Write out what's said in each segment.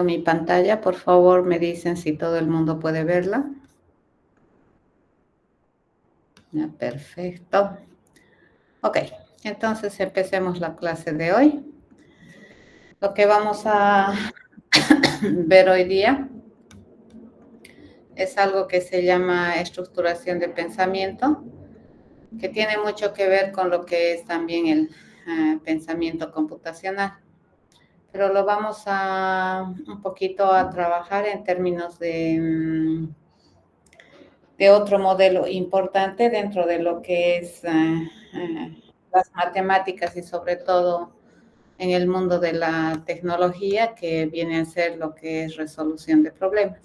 Mi pantalla, por favor, me dicen si todo el mundo puede verla. Ya, perfecto. Ok, entonces empecemos la clase de hoy. Lo que vamos a ver hoy día es algo que se llama estructuración de pensamiento, que tiene mucho que ver con lo que es también el pensamiento computacional. Pero lo vamos a un poquito a trabajar en términos de otro modelo importante dentro de lo que es las matemáticas y sobre todo en el mundo de la tecnología, que viene a ser lo que es resolución de problemas.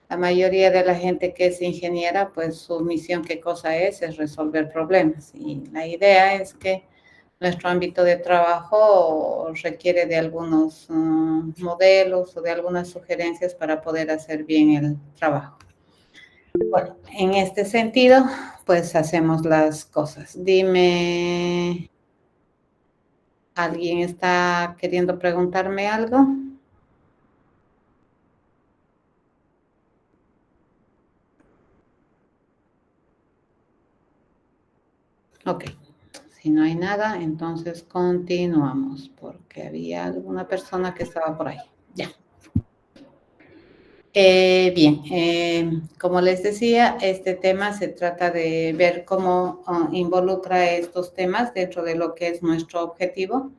La mayoría de la gente que es ingeniera, pues su misión, ¿qué cosa es resolver problemas. Y la idea es que nuestro ámbito de trabajo requiere de algunos modelos o de algunas sugerencias para poder hacer bien el trabajo. Bueno, en este sentido, pues hacemos las cosas. Dime, ¿alguien está queriendo preguntarme algo? Ok, si no hay nada, entonces continuamos, porque había alguna persona que estaba por ahí. Ya. Bien, como les decía, este tema se trata de ver cómo involucra estos temas dentro de lo que es nuestro objetivo,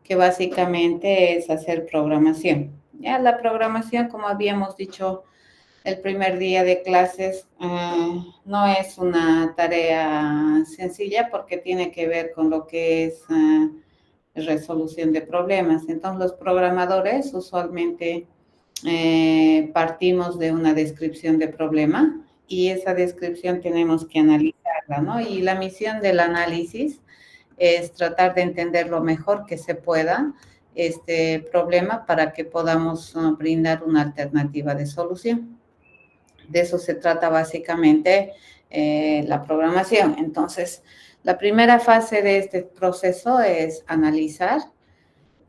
que básicamente es hacer programación. Ya la programación, como habíamos dicho el primer día de clases, no es una tarea sencilla porque tiene que ver con lo que es resolución de problemas. Entonces, los programadores usualmente partimos de una descripción de problema y esa descripción tenemos que analizarla, ¿no? Y la misión del análisis es tratar de entender lo mejor que se pueda este problema para que podamos brindar una alternativa de solución. De eso se trata básicamente la programación. Entonces, la primera fase de este proceso es analizar.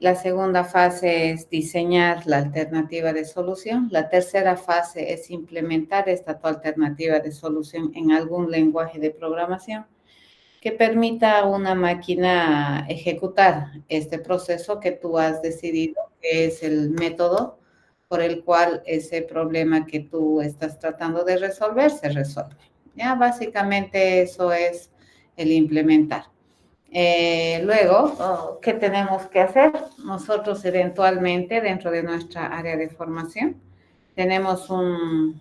La segunda fase es diseñar la alternativa de solución. La tercera fase es implementar esta tu alternativa de solución en algún lenguaje de programación que permita a una máquina ejecutar este proceso que tú has decidido, que es el método por el cual ese problema que tú estás tratando de resolver se resuelve. Ya, básicamente eso es el implementar. Luego, ¿qué tenemos que hacer? Nosotros eventualmente dentro de nuestra área de formación tenemos una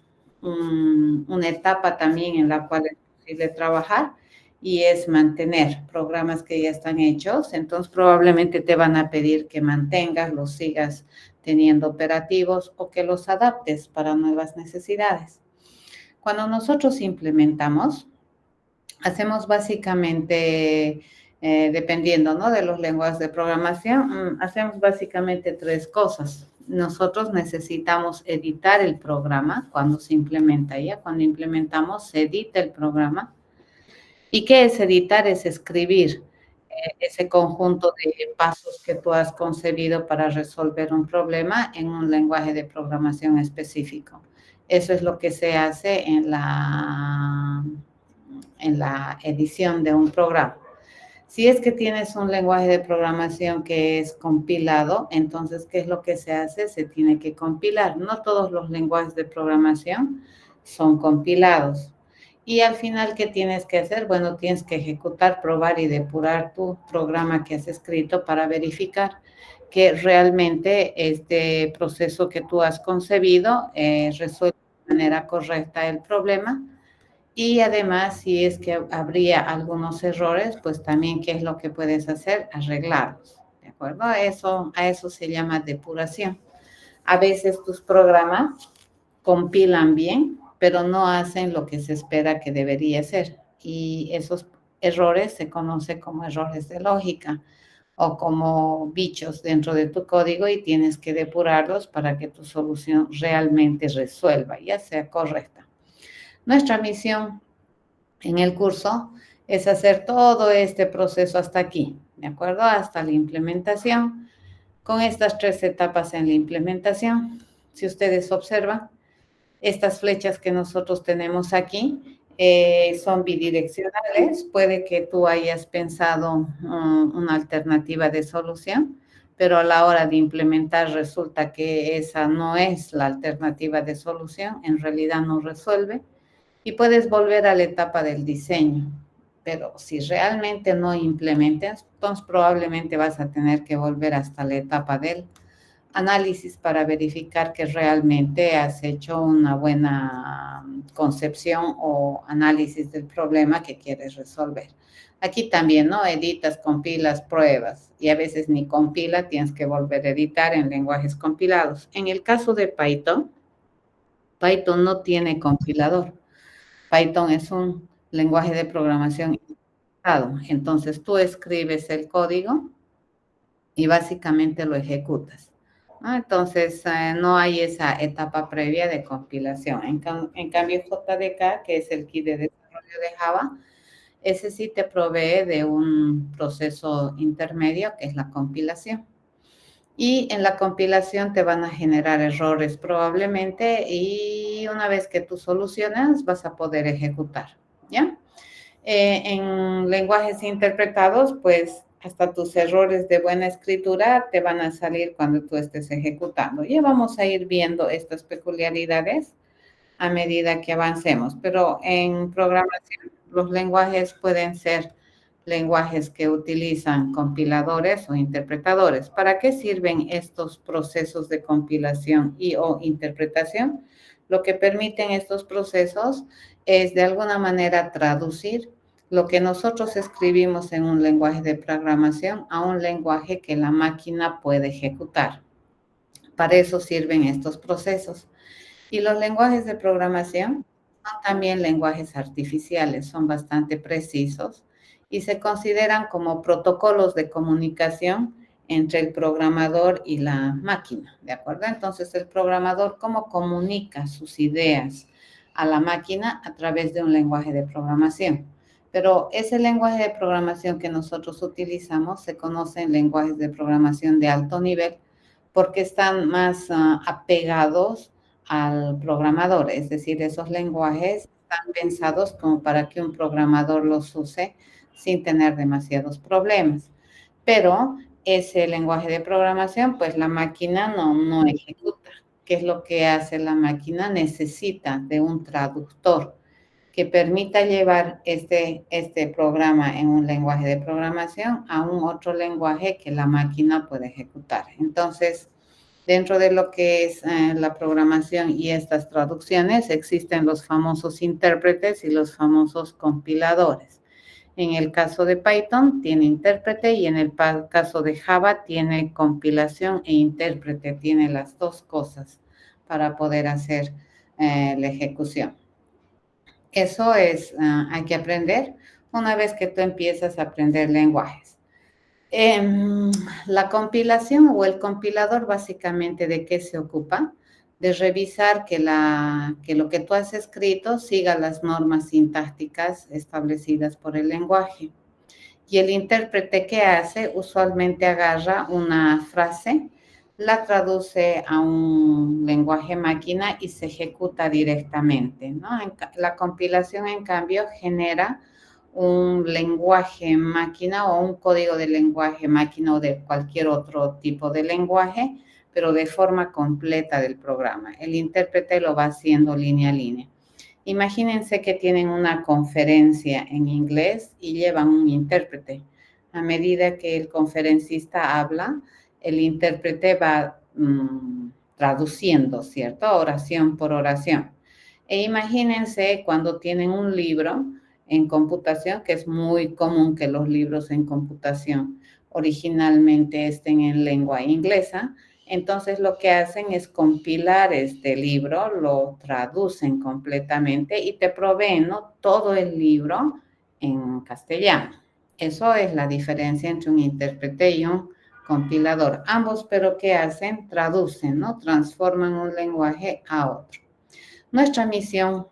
etapa también en la cual es posible trabajar y es mantener programas que ya están hechos. Entonces probablemente te van a pedir que mantengas, los sigas teniendo operativos o que los adaptes para nuevas necesidades. Cuando nosotros implementamos, hacemos básicamente, dependiendo, ¿no?, de los lenguajes de programación, hacemos básicamente tres cosas. Nosotros necesitamos editar el programa cuando se implementa ya. Cuando implementamos, se edita el programa. ¿Y qué es editar? Es escribir ese conjunto de pasos que tú has concebido para resolver un problema en un lenguaje de programación específico. Eso es lo que se hace en la edición de un programa. Si es que tienes un lenguaje de programación que es compilado, entonces, ¿qué es lo que se hace? Se tiene que compilar. No todos los lenguajes de programación son compilados. Y al final, ¿qué tienes que hacer? Bueno, tienes que ejecutar, probar y depurar tu programa que has escrito para verificar que realmente este proceso que tú has concebido resuelve de manera correcta el problema. Y además, si es que habría algunos errores, pues también, ¿qué es lo que puedes hacer? Arreglarlos, ¿de acuerdo? A eso se llama depuración. A veces tus programas compilan bien, pero no hacen lo que se espera que debería ser. Y esos errores se conocen como errores de lógica o como bichos dentro de tu código y tienes que depurarlos para que tu solución realmente resuelva, ya sea correcta. Nuestra misión en el curso es hacer todo este proceso hasta aquí, ¿de acuerdo? Hasta la implementación, Con estas 3 etapas en la implementación, si ustedes observan, estas flechas que nosotros tenemos aquí son bidireccionales. Puede que tú hayas pensado una alternativa de solución, pero a la hora de implementar resulta que esa no es la alternativa de solución, en realidad no resuelve, y puedes volver a la etapa del diseño. Pero si realmente no implementas, entonces probablemente vas a tener que volver hasta la etapa del análisis para verificar que realmente has hecho una buena concepción o análisis del problema que quieres resolver. Aquí también, ¿no? Editas, compilas, pruebas y a veces ni compila, tienes que volver a editar en lenguajes compilados. En el caso de Python, Python no tiene compilador. Python es un lenguaje de programación integrado. Entonces tú escribes el código y básicamente lo ejecutas, ¿no? Entonces, no hay esa etapa previa de compilación. En cambio, JDK, que es el kit de desarrollo de Java, ese sí te provee de un proceso intermedio, que es la compilación. Y en la compilación te van a generar errores probablemente y una vez que tú solucionas vas a poder ejecutar, ¿ya? En lenguajes interpretados, pues hasta tus errores de buena escritura te van a salir cuando tú estés ejecutando. Ya vamos a ir viendo estas peculiaridades a medida que avancemos, pero en programación los lenguajes pueden ser lenguajes que utilizan compiladores o interpretadores. ¿Para qué sirven estos procesos de compilación y o interpretación? Lo que permiten estos procesos es de alguna manera traducir lo que nosotros escribimos en un lenguaje de programación a un lenguaje que la máquina puede ejecutar. Para eso sirven estos procesos. Y los lenguajes de programación son también lenguajes artificiales, son bastante precisos y se consideran como protocolos de comunicación entre el programador y la máquina, ¿de acuerdo? Entonces, el programador, ¿cómo comunica sus ideas a la máquina? A través de un lenguaje de programación. Pero ese lenguaje de programación que nosotros utilizamos se conocen lenguajes de programación de alto nivel porque están más apegados al programador, es decir, esos lenguajes están pensados como para que un programador los use sin tener demasiados problemas. Pero ese lenguaje de programación, pues la máquina no ejecuta. ¿Qué es lo que hace la máquina? Necesita de un traductor que permita llevar este programa en un lenguaje de programación a un otro lenguaje que la máquina puede ejecutar. Entonces, dentro de lo que es la programación y estas traducciones, existen los famosos intérpretes y los famosos compiladores. En el caso de Python tiene intérprete y en el caso de Java tiene compilación e intérprete, tiene las dos cosas para poder hacer la ejecución. Eso es, hay que aprender una vez que tú empiezas a aprender lenguajes. La compilación o el compilador básicamente de qué se ocupa, de revisar que lo que tú has escrito siga las normas sintácticas establecidas por el lenguaje. Y el intérprete, ¿qué hace? Usualmente agarra una frase, la traduce a un lenguaje máquina y se ejecuta directamente, ¿no? La compilación, en cambio, genera un lenguaje máquina o un código de lenguaje máquina o de cualquier otro tipo de lenguaje, pero de forma completa del programa. El intérprete lo va haciendo línea a línea. Imagínense que tienen una conferencia en inglés y llevan un intérprete. A medida que el conferencista habla, el intérprete va traduciendo, ¿cierto? Oración por oración. E imagínense cuando tienen un libro en computación, que es muy común que los libros en computación originalmente estén en lengua inglesa. Entonces lo que hacen es compilar este libro, lo traducen completamente y te proveen, ¿no?, todo el libro en castellano. Eso es la diferencia entre un intérprete y un compilador. Ambos, pero ¿qué hacen? Traducen, ¿no? Transforman un lenguaje a otro. Nuestra misión,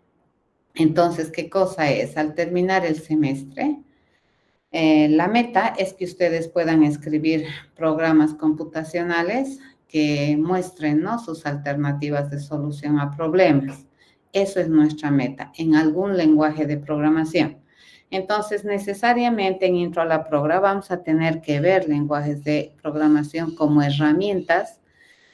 entonces, ¿qué cosa es? Al terminar el semestre, La meta es que ustedes puedan escribir programas computacionales que muestren, ¿no?, sus alternativas de solución a problemas. Eso es nuestra meta, en algún lenguaje de programación. Entonces, necesariamente en Intro a la Progra vamos a tener que ver lenguajes de programación como herramientas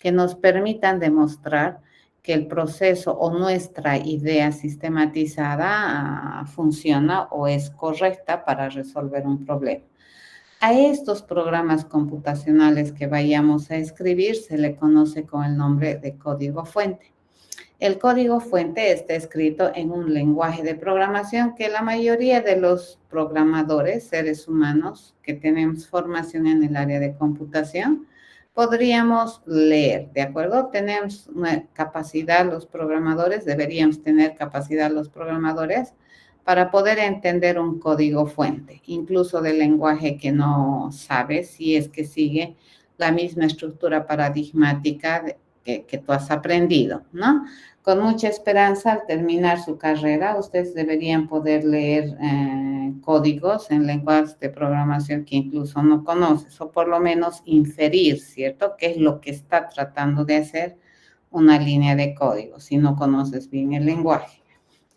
que nos permitan demostrar que el proceso o nuestra idea sistematizada funciona o es correcta para resolver un problema. A estos programas computacionales que vayamos a escribir se le conoce con el nombre de código fuente. El código fuente está escrito en un lenguaje de programación que la mayoría de los programadores, seres humanos que tenemos formación en el área de computación, podríamos leer, ¿de acuerdo? Tenemos una capacidad, los programadores, deberíamos tener capacidad los programadores para poder entender un código fuente, incluso del lenguaje que no sabe, si es que sigue la misma estructura paradigmática que tú has aprendido, ¿no? Con mucha esperanza, al terminar su carrera, ustedes deberían poder leer códigos en lenguajes de programación que incluso no conoces, o por lo menos inferir, ¿cierto?, qué es lo que está tratando de hacer una línea de código, si no conoces bien el lenguaje.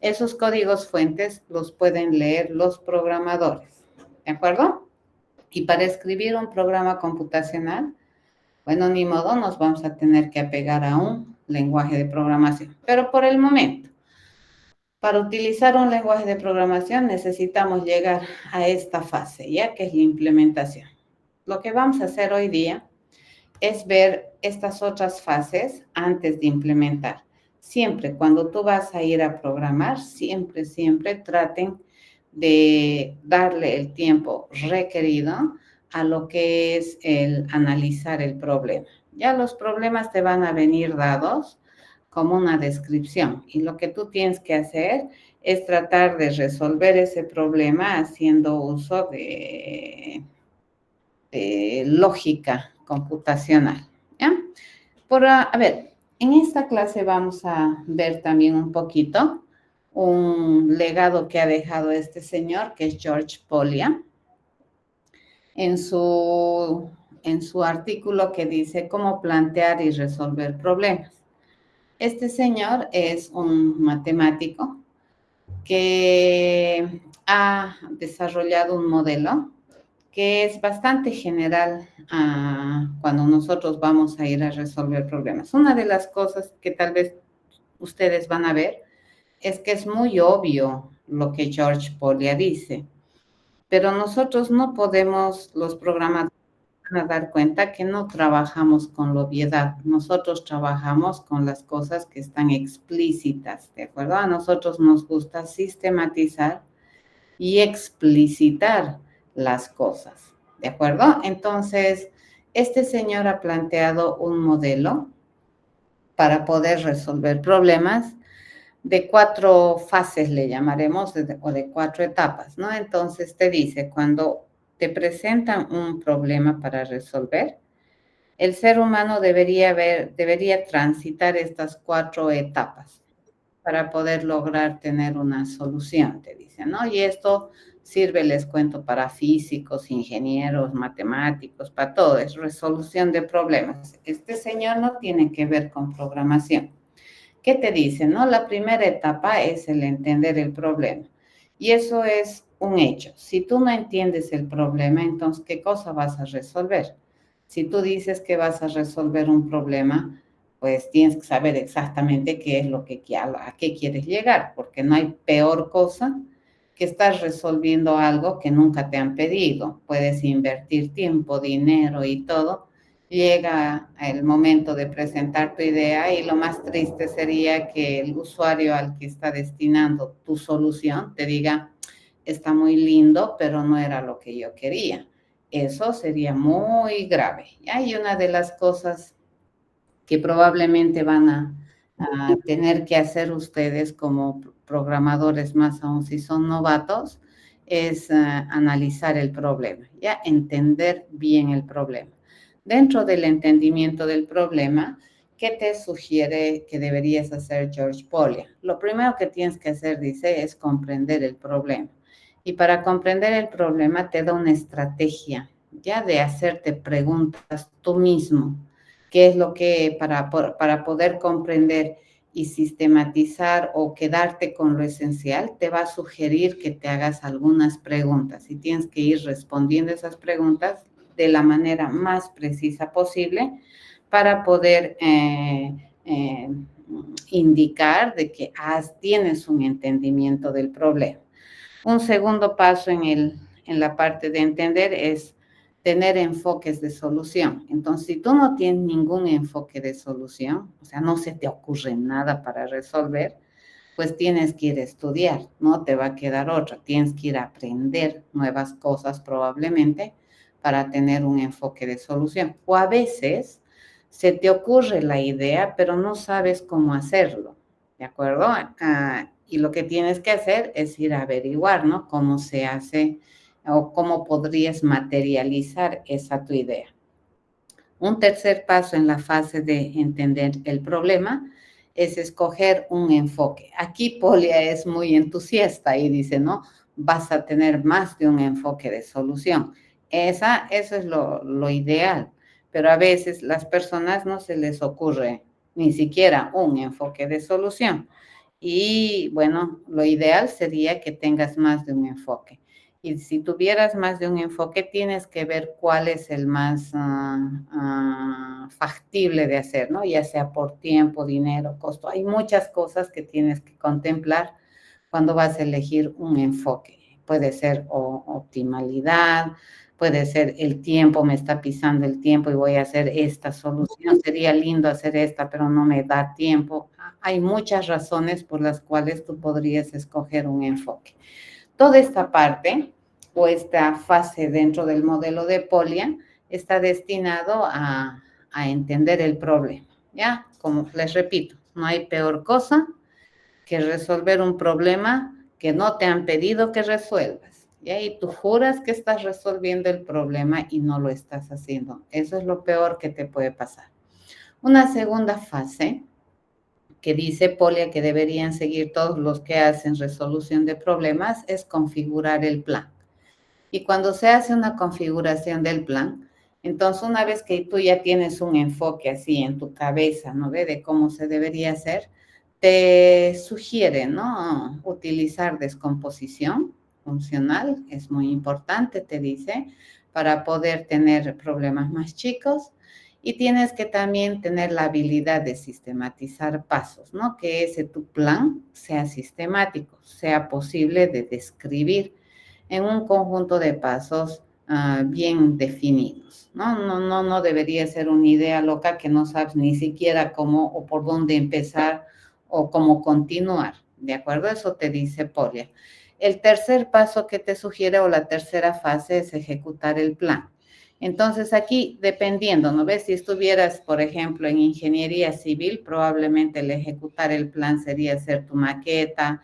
Esos códigos fuentes los pueden leer los programadores, ¿de acuerdo? Y para escribir un programa computacional, bueno, ni modo, nos vamos a tener que apegar a un lenguaje de programación. Pero por el momento, para utilizar un lenguaje de programación necesitamos llegar a esta fase, ya que es la implementación. Lo que vamos a hacer hoy día es ver estas otras fases antes de implementar. Siempre cuando tú vas a ir a programar, siempre traten de darle el tiempo requerido a lo que es el analizar el problema. Ya los problemas te van a venir dados como una descripción y lo que tú tienes que hacer es tratar de resolver ese problema haciendo uso de lógica computacional, ¿ya? A ver, en esta clase vamos a ver también un poquito un legado que ha dejado este señor, que es George Polya, en su artículo que dice cómo plantear y resolver problemas. Este señor es un matemático que ha desarrollado un modelo que es bastante general cuando nosotros vamos a ir a resolver problemas. Una de las cosas que tal vez ustedes van a ver es que es muy obvio lo que George Polya dice, pero nosotros no podemos, los programadores, van a dar cuenta que no trabajamos con la obviedad, nosotros trabajamos con las cosas que están explícitas, ¿de acuerdo? A nosotros nos gusta sistematizar y explicitar las cosas, ¿de acuerdo? Entonces, este señor ha planteado un modelo para poder resolver problemas de 4 fases, le llamaremos, o de 4 etapas, ¿no? Entonces, te dice, cuando te presentan un problema para resolver, el ser humano debería transitar estas 4 etapas para poder lograr tener una solución, te dice, ¿no? Y esto sirve, les cuento, para físicos, ingenieros, matemáticos, para todo, es resolución de problemas. Este señor no tiene que ver con programación. ¿Qué te dice, no? La primera etapa es el entender el problema. Y eso es un hecho. Si tú no entiendes el problema, entonces, ¿qué cosa vas a resolver? Si tú dices que vas a resolver un problema, pues tienes que saber exactamente qué es lo que a qué quieres llegar, porque no hay peor cosa que estar resolviendo algo que nunca te han pedido. Puedes invertir tiempo, dinero y todo. Llega el momento de presentar tu idea y lo más triste sería que el usuario al que está destinando tu solución te diga, está muy lindo, pero no era lo que yo quería. Eso sería muy grave. Y una de las cosas que probablemente van a tener que hacer ustedes como programadores, más aún si son novatos, es analizar el problema, ya entender bien el problema. Dentro del entendimiento del problema, ¿qué te sugiere que deberías hacer George Polya? Lo primero que tienes que hacer, dice, es comprender el problema. Y para comprender el problema te da una estrategia, ya de hacerte preguntas tú mismo. ¿Qué es lo que para poder comprender y sistematizar o quedarte con lo esencial? Te va a sugerir que te hagas algunas preguntas y tienes que ir respondiendo esas preguntas de la manera más precisa posible para poder indicar de que tienes un entendimiento del problema. Un segundo paso en la parte de entender es tener enfoques de solución. Entonces, si tú no tienes ningún enfoque de solución, o sea, no se te ocurre nada para resolver, pues tienes que ir a estudiar, no te va a quedar otra. Tienes que ir a aprender nuevas cosas probablemente para tener un enfoque de solución. O a veces se te ocurre la idea, pero no sabes cómo hacerlo, ¿de acuerdo? Y lo que tienes que hacer es ir a averiguar, ¿no? Cómo se hace o cómo podrías materializar esa tu idea. Un tercer paso en la fase de entender el problema es escoger un enfoque. Aquí Polia es muy entusiasta y dice, ¿no? Vas a tener más de un enfoque de solución. Eso es lo ideal, pero a veces las personas no se les ocurre ni siquiera un enfoque de solución. Y bueno, lo ideal sería que tengas más de un enfoque. Y si tuvieras más de un enfoque, tienes que ver cuál es el más factible de hacer, ¿no? Ya sea por tiempo, dinero, costo. Hay muchas cosas que tienes que contemplar cuando vas a elegir un enfoque. Puede ser optimalidad, puede ser el tiempo, me está pisando el tiempo y voy a hacer esta solución. Sería lindo hacer esta, pero no me da tiempo. Hay muchas razones por las cuales tú podrías escoger un enfoque. Toda esta parte o esta fase dentro del modelo de Polia está destinado a entender el problema, ¿ya? Como les repito, no hay peor cosa que resolver un problema que no te han pedido que resuelvas, ¿ya? Y tú juras que estás resolviendo el problema y no lo estás haciendo. Eso es lo peor que te puede pasar. Una segunda fase que dice Polia que deberían seguir todos los que hacen resolución de problemas es configurar el plan. Y cuando se hace una configuración del plan, entonces una vez que tú ya tienes un enfoque así en tu cabeza, ¿no ve? De cómo se debería hacer, te sugiere, ¿no? Utilizar descomposición funcional, es muy importante, te dice, para poder tener problemas más chicos. Y tienes que también tener la habilidad de sistematizar pasos, ¿no? Que ese tu plan sea sistemático, sea posible de describir en un conjunto de pasos bien definidos, ¿no? No debería ser una idea loca que no sabes ni siquiera cómo o por dónde empezar o cómo continuar, ¿de acuerdo? Eso te dice Polia. El tercer paso que te sugiere o la tercera fase es ejecutar el plan. Entonces aquí, dependiendo, ¿no ves? Si estuvieras, por ejemplo, en ingeniería civil, probablemente el ejecutar el plan sería hacer tu maqueta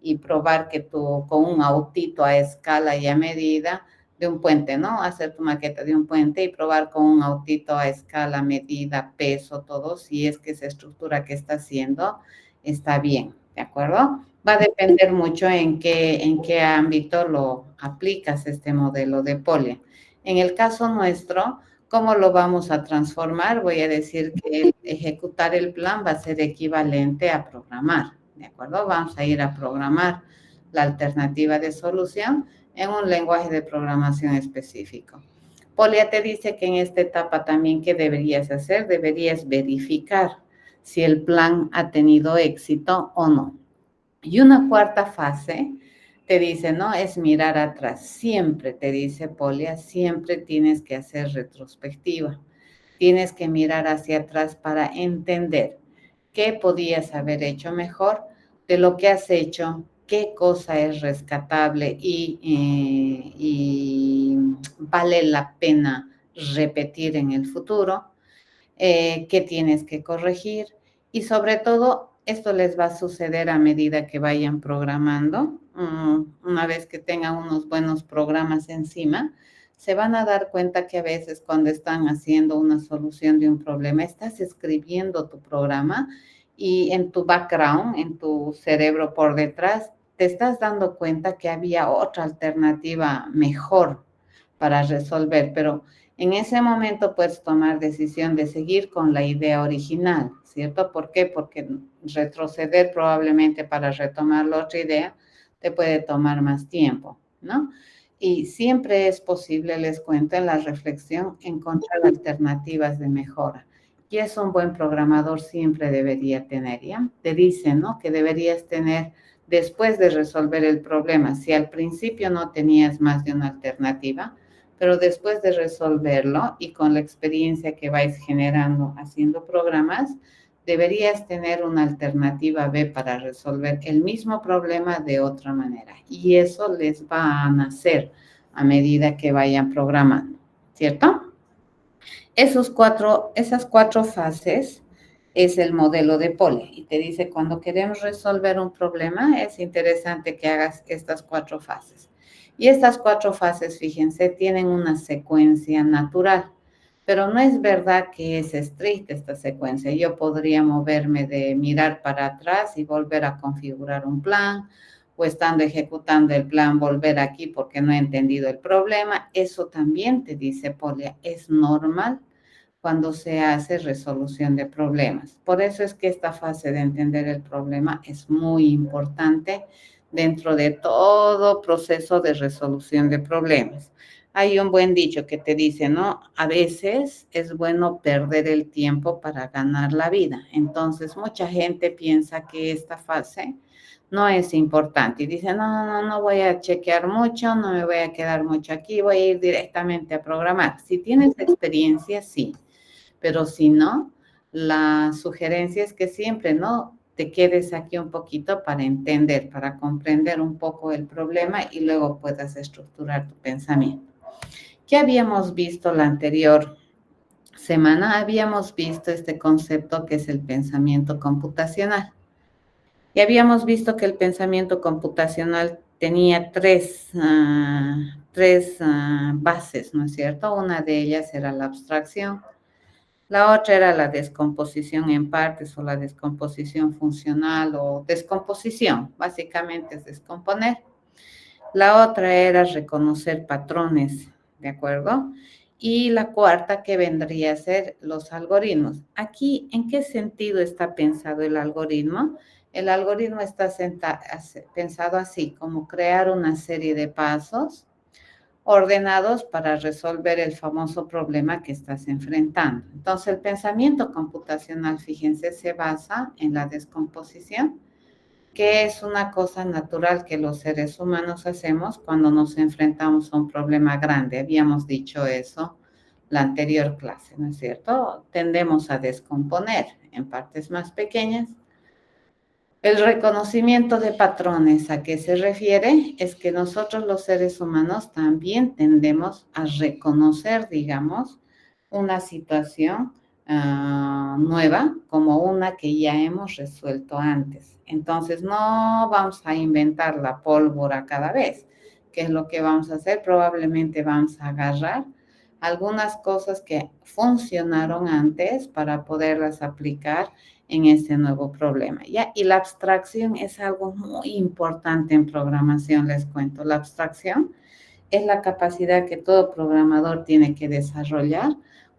y probar que tú, con un autito a escala y a medida de un puente, ¿no? Hacer tu maqueta de un puente y probar con un autito a escala, medida, peso, todo, si es que esa estructura que está haciendo está bien, ¿de acuerdo? Va a depender mucho en qué ámbito lo aplicas este modelo de Polia. En el caso nuestro, ¿cómo lo vamos a transformar? Voy a decir que ejecutar el plan va a ser equivalente a programar, ¿de acuerdo? Vamos a ir a programar la alternativa de solución en un lenguaje de programación específico. Polia te dice que en esta etapa también, ¿qué deberías hacer? Deberías verificar si el plan ha tenido éxito o no. Y una cuarta fase te dice, ¿no? Es mirar atrás. Siempre, te dice Polia, siempre tienes que hacer retrospectiva. Tienes que mirar hacia atrás para entender qué podías haber hecho mejor de lo que has hecho, qué cosa es rescatable y vale la pena repetir en el futuro, qué tienes que corregir y sobre todo esto les va a suceder a medida que vayan programando. Una vez que tengan unos buenos programas encima, se van a dar cuenta que a veces cuando están haciendo una solución de un problema, estás escribiendo tu programa y en tu background, en tu cerebro por detrás, te estás dando cuenta que había otra alternativa mejor para resolver, pero en ese momento puedes tomar decisión de seguir con la idea original, ¿cierto? ¿Por qué? Porque retroceder probablemente para retomar la otra idea te puede tomar más tiempo, ¿no? Y siempre es posible, les cuento, en la reflexión encontrar alternativas de mejora. Y eso un buen programador siempre debería tener, ¿ya? Te dicen, ¿no? Que deberías tener después de resolver el problema. Si al principio no tenías más de una alternativa, pero después de resolverlo y con la experiencia que vais generando haciendo programas, deberías tener una alternativa B para resolver el mismo problema de otra manera. Y eso les va a nacer a medida que vayan programando, ¿cierto? Esas cuatro fases es el modelo de Pole y te dice cuando queremos resolver un problema es interesante que hagas estas 4 fases. Y estas 4 fases, fíjense, tienen una secuencia natural, pero no es verdad que es estricta esta secuencia. Yo podría moverme de mirar para atrás y volver a configurar un plan, o estando ejecutando el plan, volver aquí porque no he entendido el problema. Eso también te dice Pole, es normal cuando se hace resolución de problemas. Por eso es que esta fase de entender el problema es muy importante dentro de todo proceso de resolución de problemas. Hay un buen dicho que te dice, ¿no? A veces es bueno perder el tiempo para ganar la vida. Entonces, mucha gente piensa que esta fase no es importante y dice, no voy a chequear mucho, no me voy a quedar mucho aquí, voy a ir directamente a programar. Si tienes experiencia, sí, pero si no, la sugerencia es que siempre, ¿no? Te quedes aquí un poquito para entender, para comprender un poco el problema y luego puedas estructurar tu pensamiento. ¿Qué habíamos visto la anterior semana? Habíamos visto este concepto que es el pensamiento computacional. Y habíamos visto que el pensamiento computacional tenía tres bases, ¿no es cierto? Una de ellas era la abstracción, la otra era la descomposición en partes o la descomposición funcional o descomposición, básicamente es descomponer. La otra era reconocer patrones, ¿de acuerdo? Y la cuarta que vendría a ser los algoritmos. Aquí, ¿en qué sentido está pensado el algoritmo? El algoritmo está pensado así, como crear una serie de pasos ordenados para resolver el famoso problema que estás enfrentando. Entonces, el pensamiento computacional, fíjense, se basa en la descomposición, que es una cosa natural que los seres humanos hacemos cuando nos enfrentamos a un problema grande. Habíamos dicho eso la anterior clase, ¿no es cierto? Tendemos a descomponer en partes más pequeñas. El reconocimiento de patrones, ¿a qué se refiere? Es que nosotros los seres humanos también tendemos a reconocer, digamos, una situación nueva como una que ya hemos resuelto antes. Entonces, no vamos a inventar la pólvora cada vez. ¿Qué es lo que vamos a hacer? Probablemente vamos a agarrar algunas cosas que funcionaron antes para poderlas aplicar en este nuevo problema, ¿ya? Y la abstracción es algo muy importante en programación, les cuento. La abstracción es la capacidad que todo programador tiene que desarrollar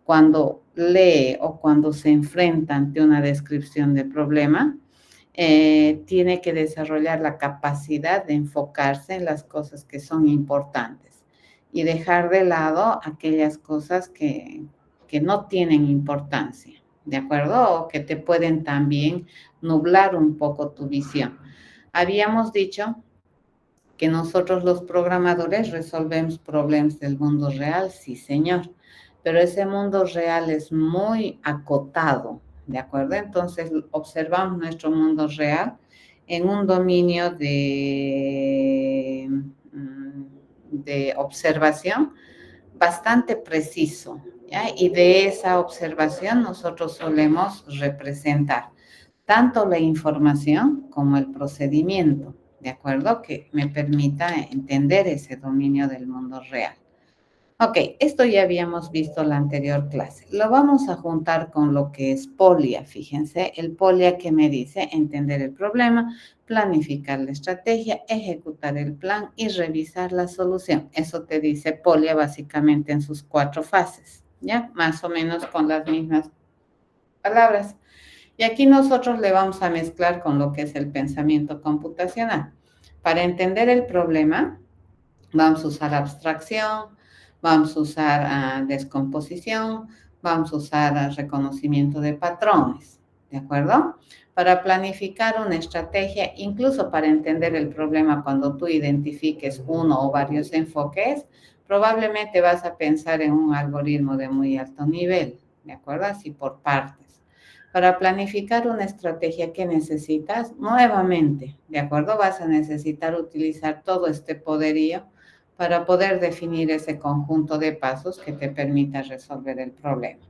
cuando lee o cuando se enfrenta ante una descripción de problema. Tiene que desarrollar la capacidad de enfocarse en las cosas que son importantes y dejar de lado aquellas cosas que no tienen importancia, ¿de acuerdo? O que te pueden también nublar un poco tu visión. Habíamos dicho que nosotros los programadores resolvemos problemas del mundo real, sí, señor, pero ese mundo real es muy acotado, ¿de acuerdo? Entonces observamos nuestro mundo real en un dominio de observación bastante preciso, ¿ya? Y de esa observación nosotros solemos representar tanto la información como el procedimiento, ¿de acuerdo? Que me permita entender ese dominio del mundo real. Ok, esto ya habíamos visto en la anterior clase. Lo vamos a juntar con lo que es POLIA. Fíjense, el POLIA que me dice entender el problema, planificar la estrategia, ejecutar el plan y revisar la solución. Eso te dice POLIA básicamente en sus 4 fases, ¿ya? Más o menos con las mismas palabras. Y aquí nosotros le vamos a mezclar con lo que es el pensamiento computacional. Para entender el problema, vamos a usar abstracción, vamos a usar descomposición, vamos a usar reconocimiento de patrones, ¿de acuerdo? Para planificar una estrategia, incluso para entender el problema cuando tú identifiques uno o varios enfoques, probablemente vas a pensar en un algoritmo de muy alto nivel, ¿de acuerdo? Así por partes. Para planificar una estrategia que necesitas, nuevamente, ¿de acuerdo? Vas a necesitar utilizar todo este poderío para poder definir ese conjunto de pasos que te permita resolver el problema.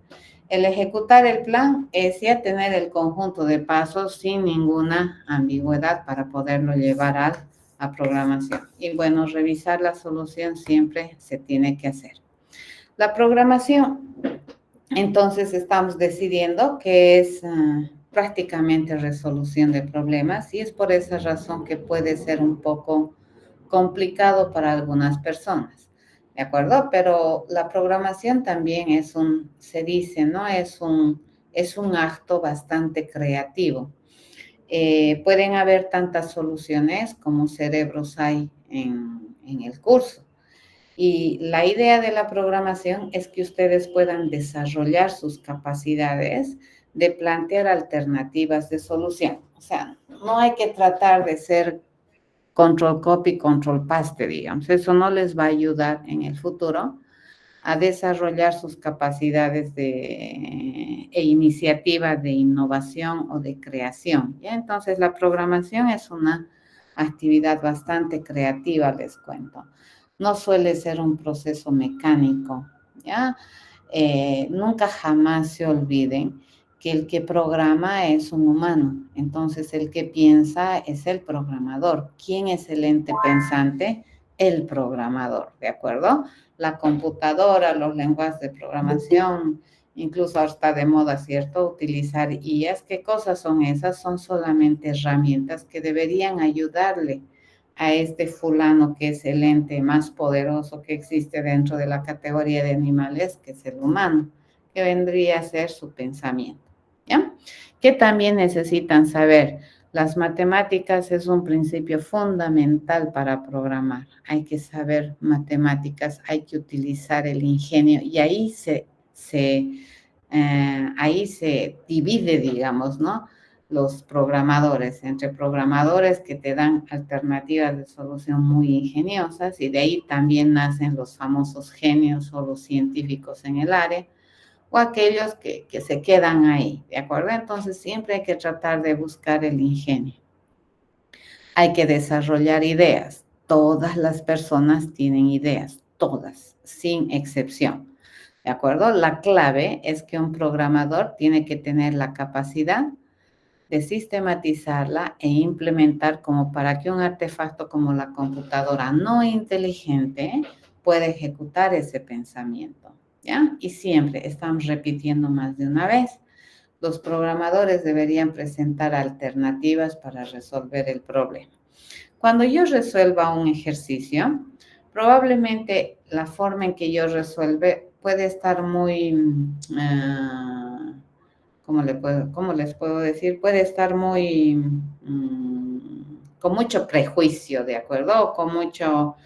El ejecutar el plan es ya tener el conjunto de pasos sin ninguna ambigüedad para poderlo llevar a programación. Y bueno, revisar la solución siempre se tiene que hacer. La programación, entonces estamos decidiendo que es prácticamente resolución de problemas y es por esa razón que puede ser un poco complicado para algunas personas, ¿de acuerdo? Pero la programación también se dice, ¿no? Es un acto bastante creativo. Pueden haber tantas soluciones como cerebros hay en el curso. Y la idea de la programación es que ustedes puedan desarrollar sus capacidades de plantear alternativas de solución. O sea, no hay que tratar de ser control copy, control paste, digamos. Eso no les va a ayudar en el futuro a desarrollar sus capacidades e iniciativa de innovación o de creación. ¿Ya? Entonces, la programación es una actividad bastante creativa, les cuento. No suele ser un proceso mecánico, ¿ya? Nunca jamás se olviden que el que programa es un humano, entonces el que piensa es el programador. ¿Quién es el ente pensante? El programador, ¿de acuerdo? La computadora, los lenguajes de programación, incluso ahora está de moda, ¿cierto? Utilizar IAs. ¿Qué cosas son esas? Son solamente herramientas que deberían ayudarle a este fulano que es el ente más poderoso que existe dentro de la categoría de animales, que es el humano, que vendría a ser su pensamiento, ¿ya? Que también necesitan saber, las matemáticas es un principio fundamental para programar. Hay que saber matemáticas, hay que utilizar el ingenio y ahí se divide, digamos, ¿no? Los programadores, entre programadores que te dan alternativas de solución muy ingeniosas y de ahí también nacen los famosos genios o los científicos en el área o aquellos que se quedan ahí, ¿de acuerdo? Entonces siempre hay que tratar de buscar el ingenio. Hay que desarrollar ideas. Todas las personas tienen ideas, todas, sin excepción. ¿De acuerdo? La clave es que un programador tiene que tener la capacidad de sistematizarla e implementar como para que un artefacto como la computadora no inteligente pueda ejecutar ese pensamiento, ¿ya? Y siempre estamos repitiendo más de una vez. Los programadores deberían presentar alternativas para resolver el problema. Cuando yo resuelva un ejercicio, probablemente la forma en que yo resuelve puede estar muy, ¿cómo les puedo decir? Puede estar muy, con mucho prejuicio, ¿de acuerdo? O con mucho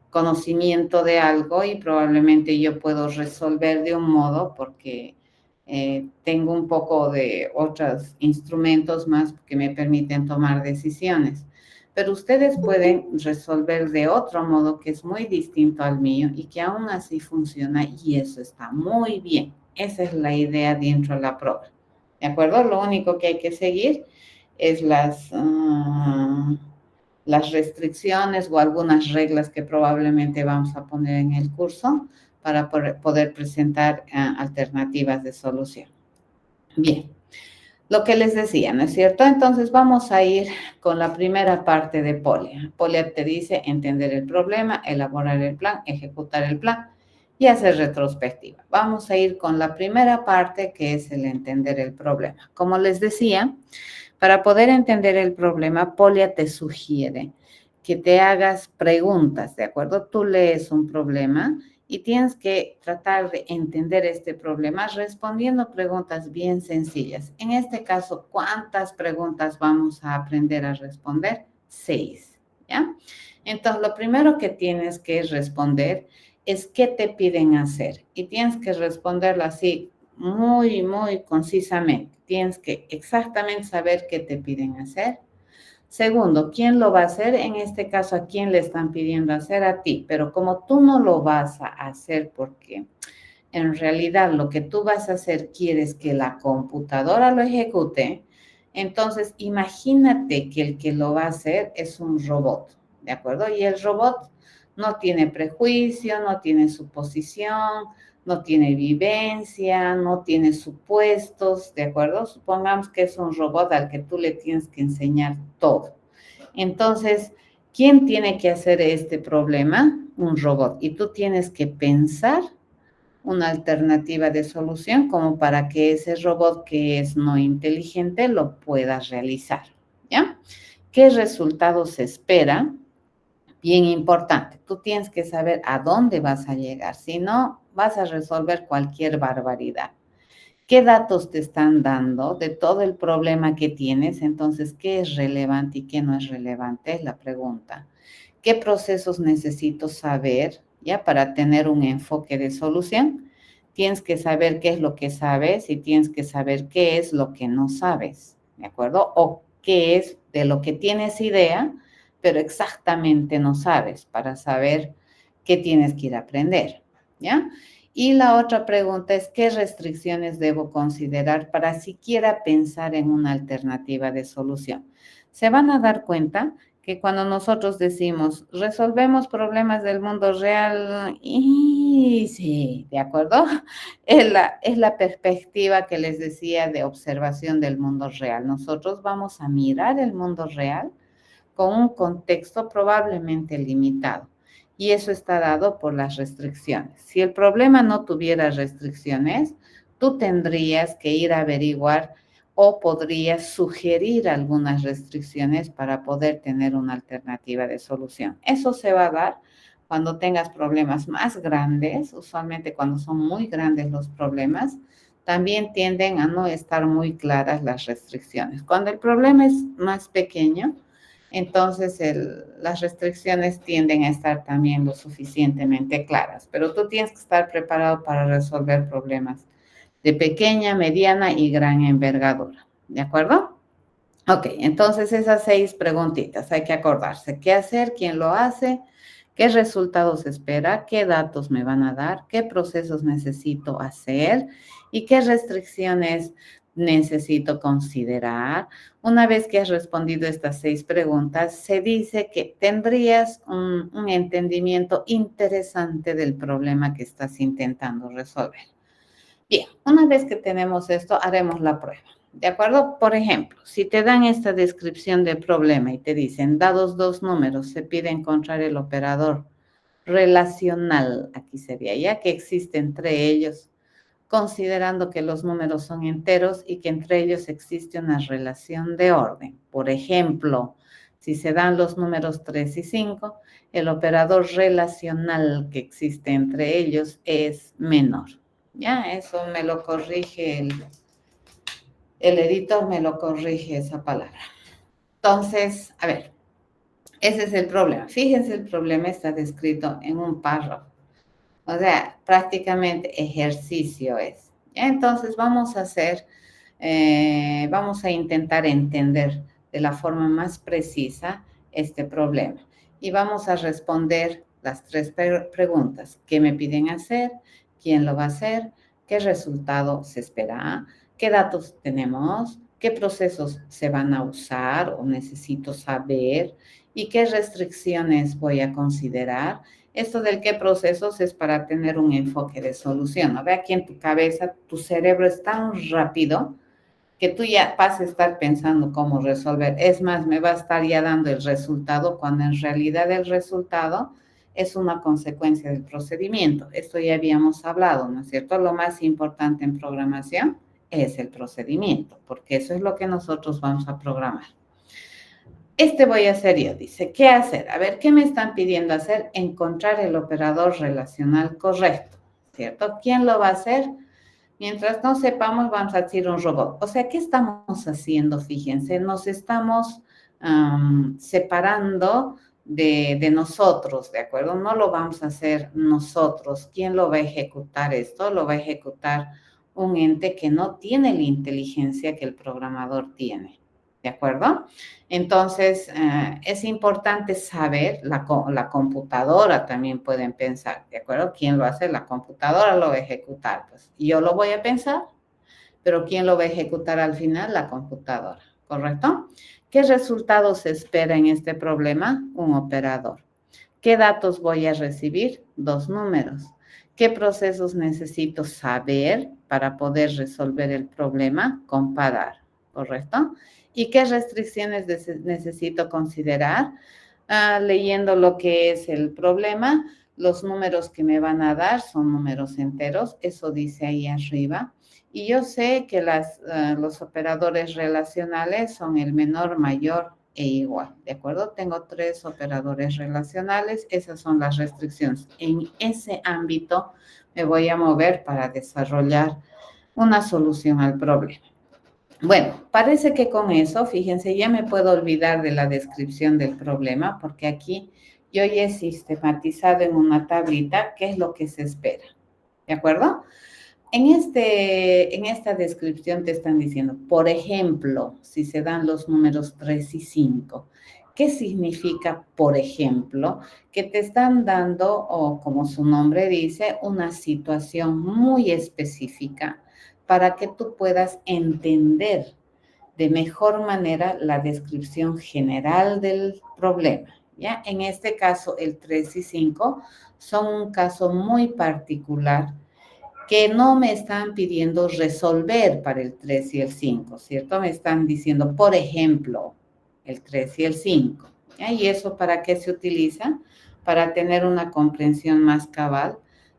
conocimiento de algo y probablemente yo puedo resolver de un modo porque tengo un poco de otros instrumentos más que me permiten tomar decisiones. Pero ustedes pueden resolver de otro modo que es muy distinto al mío y que aún así funciona y eso está muy bien. Esa es la idea dentro de la prueba. ¿De acuerdo? Lo único que hay que seguir es las restricciones o algunas reglas que probablemente vamos a poner en el curso para poder presentar alternativas de solución. Bien, lo que les decía, ¿no es cierto? Entonces vamos a ir con la primera parte de POLIA. POLIA te dice entender el problema, elaborar el plan, ejecutar el plan y hacer retrospectiva. Vamos a ir con la primera parte, que es el entender el problema. Como les decía, para poder entender el problema, Polia te sugiere que te hagas preguntas, ¿de acuerdo? Tú lees un problema y tienes que tratar de entender este problema respondiendo preguntas bien sencillas. En este caso, ¿cuántas preguntas vamos a aprender a responder? 6, ¿ya? Entonces, lo primero que tienes que responder es qué te piden hacer y tienes que responderlo así muy concisamente. Tienes que exactamente saber qué te piden hacer. Segundo, ¿quién lo va a hacer? En este caso, ¿a quién le están pidiendo hacer? A ti. Pero como tú no lo vas a hacer porque en realidad lo que tú vas a hacer quieres que la computadora lo ejecute, entonces imagínate que el que lo va a hacer es un robot, ¿de acuerdo? Y el robot no tiene prejuicio, no tiene suposición, no tiene vivencia, no tiene supuestos, ¿de acuerdo? Supongamos que es un robot al que tú le tienes que enseñar todo. Entonces, ¿quién tiene que hacer este problema? Un robot. Y tú tienes que pensar una alternativa de solución como para que ese robot que es no inteligente lo pueda realizar, ¿ya? ¿Qué resultados se espera? Bien importante, tú tienes que saber a dónde vas a llegar, si no, vas a resolver cualquier barbaridad. ¿Qué datos te están dando de todo el problema que tienes? Entonces, ¿qué es relevante y qué no es relevante? Es la pregunta. ¿Qué procesos necesito saber ya para tener un enfoque de solución? Tienes que saber qué es lo que sabes y tienes que saber qué es lo que no sabes, ¿de acuerdo? O qué es de lo que tienes idea, pero exactamente no sabes para saber qué tienes que ir a aprender, ¿ya? Y la otra pregunta es, ¿qué restricciones debo considerar para siquiera pensar en una alternativa de solución? Se van a dar cuenta que cuando nosotros decimos, resolvemos problemas del mundo real, y sí, ¿de acuerdo? Es la perspectiva que les decía de observación del mundo real. Nosotros vamos a mirar el mundo real con un contexto probablemente limitado. Y eso está dado por las restricciones. Si el problema no tuviera restricciones, tú tendrías que ir a averiguar o podrías sugerir algunas restricciones para poder tener una alternativa de solución. Eso se va a dar cuando tengas problemas más grandes, usualmente cuando son muy grandes los problemas, también tienden a no estar muy claras las restricciones. Cuando el problema es más pequeño, entonces las restricciones tienden a estar también lo suficientemente claras, pero tú tienes que estar preparado para resolver problemas de pequeña, mediana y gran envergadura, ¿de acuerdo? Ok, entonces esas 6 preguntitas hay que acordarse. ¿Qué hacer? ¿Quién lo hace? ¿Qué resultados espera? ¿Qué datos me van a dar? ¿Qué procesos necesito hacer? ¿Y qué restricciones necesito considerar? Una vez que has respondido estas 6 preguntas, se dice que tendrías un entendimiento interesante del problema que estás intentando resolver. Bien, una vez que tenemos esto, haremos la prueba. ¿De acuerdo? Por ejemplo, si te dan esta descripción del problema y te dicen, dados dos números, se pide encontrar el operador relacional, aquí sería ya que existe entre ellos, considerando que los números son enteros y que entre ellos existe una relación de orden. Por ejemplo, si se dan los números 3 y 5, el operador relacional que existe entre ellos es menor. Ya, eso me lo corrige el editor, me lo corrige esa palabra. Entonces, a ver, ese es el problema. Fíjense, el problema está descrito en un párrafo. O sea, prácticamente ejercicio es. Entonces, vamos a intentar entender de la forma más precisa este problema. Y vamos a responder las 3 preguntas. ¿Qué me piden hacer? ¿Quién lo va a hacer? ¿Qué resultado se espera? ¿Qué datos tenemos? ¿Qué procesos se van a usar o necesito saber? ¿Y qué restricciones voy a considerar? Esto del qué procesos es para tener un enfoque de solución, ¿no? Ve aquí en tu cabeza, tu cerebro es tan rápido que tú ya vas a estar pensando cómo resolver. Es más, me va a estar ya dando el resultado cuando en realidad el resultado es una consecuencia del procedimiento. Esto ya habíamos hablado, ¿no es cierto? Lo más importante en programación es el procedimiento, porque eso es lo que nosotros vamos a programar. Este voy a hacer yo, dice, ¿qué hacer? A ver, ¿qué me están pidiendo hacer? Encontrar el operador relacional correcto, ¿cierto? ¿Quién lo va a hacer? Mientras no sepamos, vamos a decir un robot. O sea, ¿qué estamos haciendo? Fíjense, nos estamos separando de nosotros, ¿de acuerdo? No lo vamos a hacer nosotros. ¿Quién lo va a ejecutar esto? Lo va a ejecutar un ente que no tiene la inteligencia que el programador tiene, ¿de acuerdo? Entonces, es importante saber, la computadora también pueden pensar, ¿de acuerdo? ¿Quién lo hace? La computadora lo va a ejecutar. Pues yo lo voy a pensar, pero ¿quién lo va a ejecutar al final? La computadora, ¿correcto? ¿Qué resultados se espera en este problema? Un operador. ¿Qué datos voy a recibir? 2 números. ¿Qué procesos necesito saber para poder resolver el problema? Comparar, ¿correcto? ¿Y qué restricciones necesito considerar? Leyendo lo que es el problema, los números que me van a dar son números enteros, eso dice ahí arriba. Y yo sé que los operadores relacionales son el menor, mayor e igual, ¿de acuerdo? Tengo 3 operadores relacionales, esas son las restricciones. En ese ámbito me voy a mover para desarrollar una solución al problema. Bueno, parece que con eso, fíjense, ya me puedo olvidar de la descripción del problema, porque aquí yo ya he sistematizado en una tablita qué es lo que se espera, ¿de acuerdo? En esta descripción te están diciendo, por ejemplo, si se dan los números 3 y 5, ¿qué significa, por ejemplo? Que te están dando, o como su nombre dice, una situación muy específica para que tú puedas entender de mejor manera la descripción general del problema. ¿Ya? En este caso, el 3 y 5 son un caso muy particular que no me están pidiendo resolver para el 3 y el 5, ¿cierto? Me están diciendo, por ejemplo, el 3 y el 5. ¿Ya? ¿Y eso para qué se utiliza? Para tener una comprensión más cabal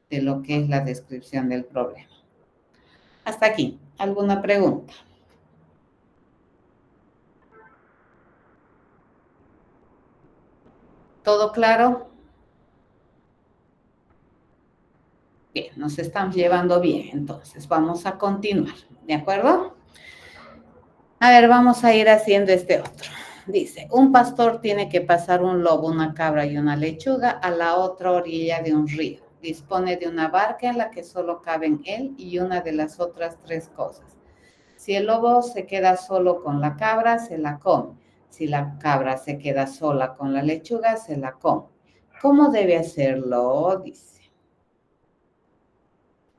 de lo que es la descripción del problema. Hasta aquí. ¿Alguna pregunta? ¿Todo claro? Bien, nos estamos llevando bien, entonces vamos a continuar, ¿de acuerdo? A ver, vamos a ir haciendo este otro. Dice, un pastor tiene que pasar un lobo, una cabra y una lechuga a la otra orilla de un río. Dispone de una barca en la que solo caben él y una de las otras 3 cosas. Si el lobo se queda solo con la cabra, se la come. Si la cabra se queda sola con la lechuga, se la come. ¿Cómo debe hacerlo? Dice.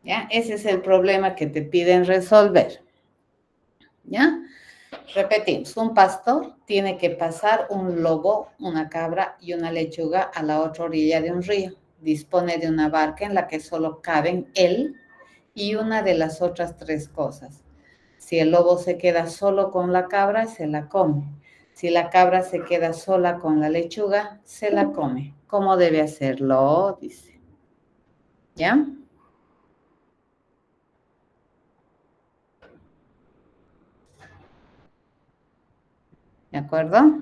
¿Ya? Ese es el problema que te piden resolver. ¿Ya? Repetimos, un pastor tiene que pasar un lobo, una cabra y una lechuga a la otra orilla de un río. Dispone de una barca en la que solo caben él y una de las otras 3 cosas. Si el lobo se queda solo con la cabra, se la come. Si la cabra se queda sola con la lechuga, se la come. ¿Cómo debe hacerlo? Dice. ¿Ya? ¿De acuerdo?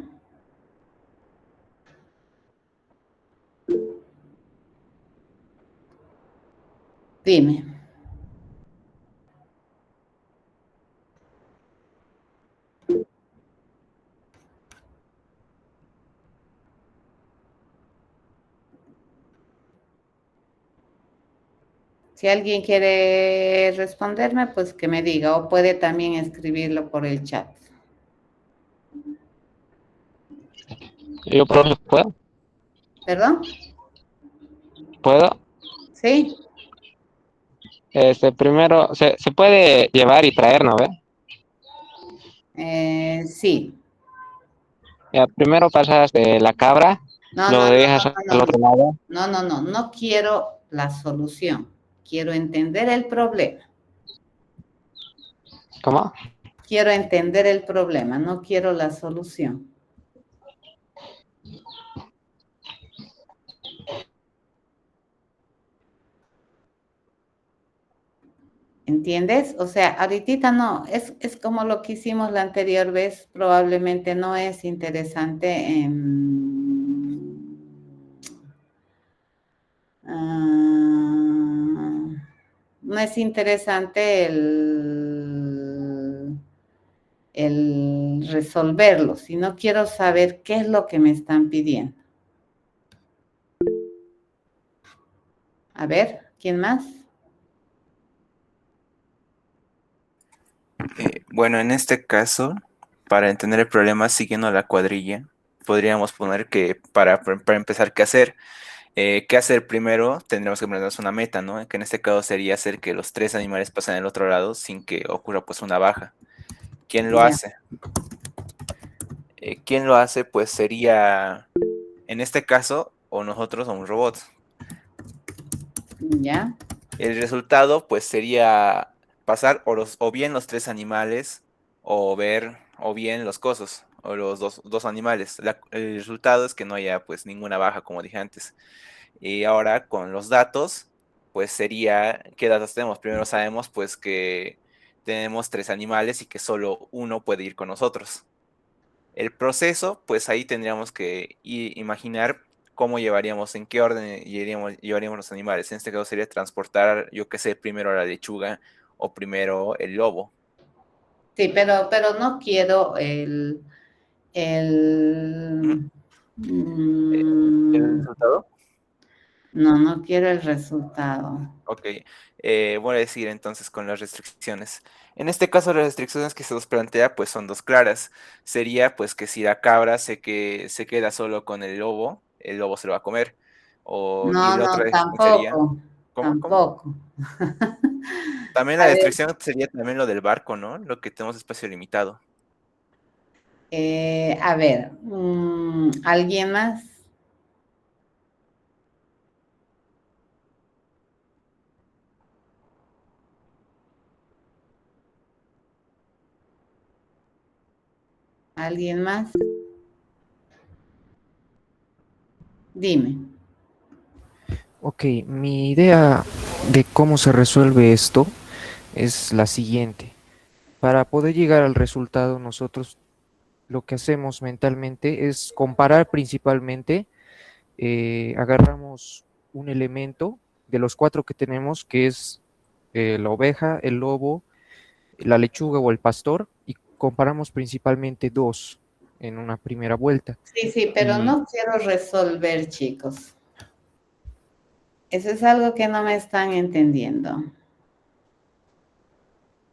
Dime. Si alguien quiere responderme, pues que me diga, o puede también escribirlo por el chat. Yo, profe, ¿puedo? ¿Perdón? ¿Puedo? ¿Sí? Primero, se puede llevar y traer, ¿no ve? Sí. Ya, primero pasas de la cabra, No, lo no, no, dejas no, al no, no. otro lado. No, no, no. No quiero la solución. Quiero entender el problema. ¿Cómo? Quiero entender el problema. No quiero la solución. ¿Entiendes? O sea, ahorita no, es como lo que hicimos la anterior vez, probablemente no es interesante no es interesante el resolverlo, sino quiero saber qué es lo que me están pidiendo. A ver, ¿quién más? Bueno, en este caso, para entender el problema siguiendo la cuadrilla, podríamos poner que para empezar, ¿qué hacer? ¿Qué hacer primero? Tendremos que ponernos una meta, ¿no? Que en este caso sería hacer que los tres animales pasen al otro lado sin que ocurra pues una baja. ¿Quién lo Ya, hace? ¿Quién lo hace? Pues sería, en este caso, o nosotros o un robot. ya, El resultado pues sería pasar o bien los tres animales o bien los cosos o los dos animales. El resultado es que no haya pues ninguna baja como dije antes. Y ahora con los datos pues sería, ¿qué datos tenemos? Primero sabemos pues que tenemos tres animales y que solo uno puede ir con nosotros. El proceso, pues ahí tendríamos que imaginar cómo llevaríamos, en qué orden llevaríamos los animales. En este caso sería transportar, yo qué sé, primero la lechuga o primero el lobo. sí, pero no quiero Ujú. ¿El mm, resultado? no quiero el resultado. Ok, voy a decir entonces con las restricciones. En este caso, las restricciones que se nos plantea pues son dos claras. Sería pues que si la cabra se queda solo con el lobo se lo va a comer. Y No, la otra no, restricción sería, tampoco, ¿cómo? tampoco. También A la ver, restricción sería también lo del barco, ¿no? Lo que tenemos espacio limitado. ¿Alguien más? ¿Alguien más? Dime. Ok, mi idea de cómo se resuelve esto es la siguiente. Para poder llegar al resultado, nosotros lo que hacemos mentalmente es comparar principalmente, agarramos un elemento de los cuatro que tenemos, que es la oveja, el lobo, la lechuga o el pastor, y comparamos principalmente dos en una primera vuelta. Sí, pero Y no quiero resolver, chicos. Eso es algo que no me están entendiendo.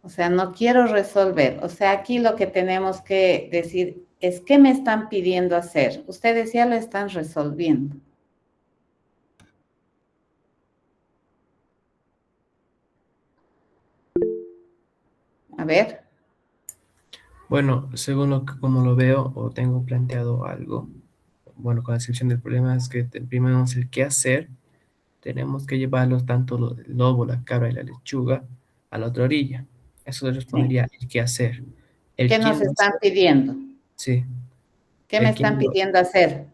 O sea, no quiero resolver. O sea, aquí lo que tenemos que decir es qué me están pidiendo hacer. Ustedes ya lo están resolviendo. A ver, Bueno, según como lo veo o tengo planteado algo, bueno, con la descripción del problema es que primero tenemos el qué hacer, tenemos que llevarlos tanto el lobo, la cabra y la lechuga a la otra orilla. Eso le ¿sí? respondería el qué hacer. El ¿Qué quién nos lo están hace, pidiendo? sí, ¿Qué me el quién están lo, pidiendo hacer?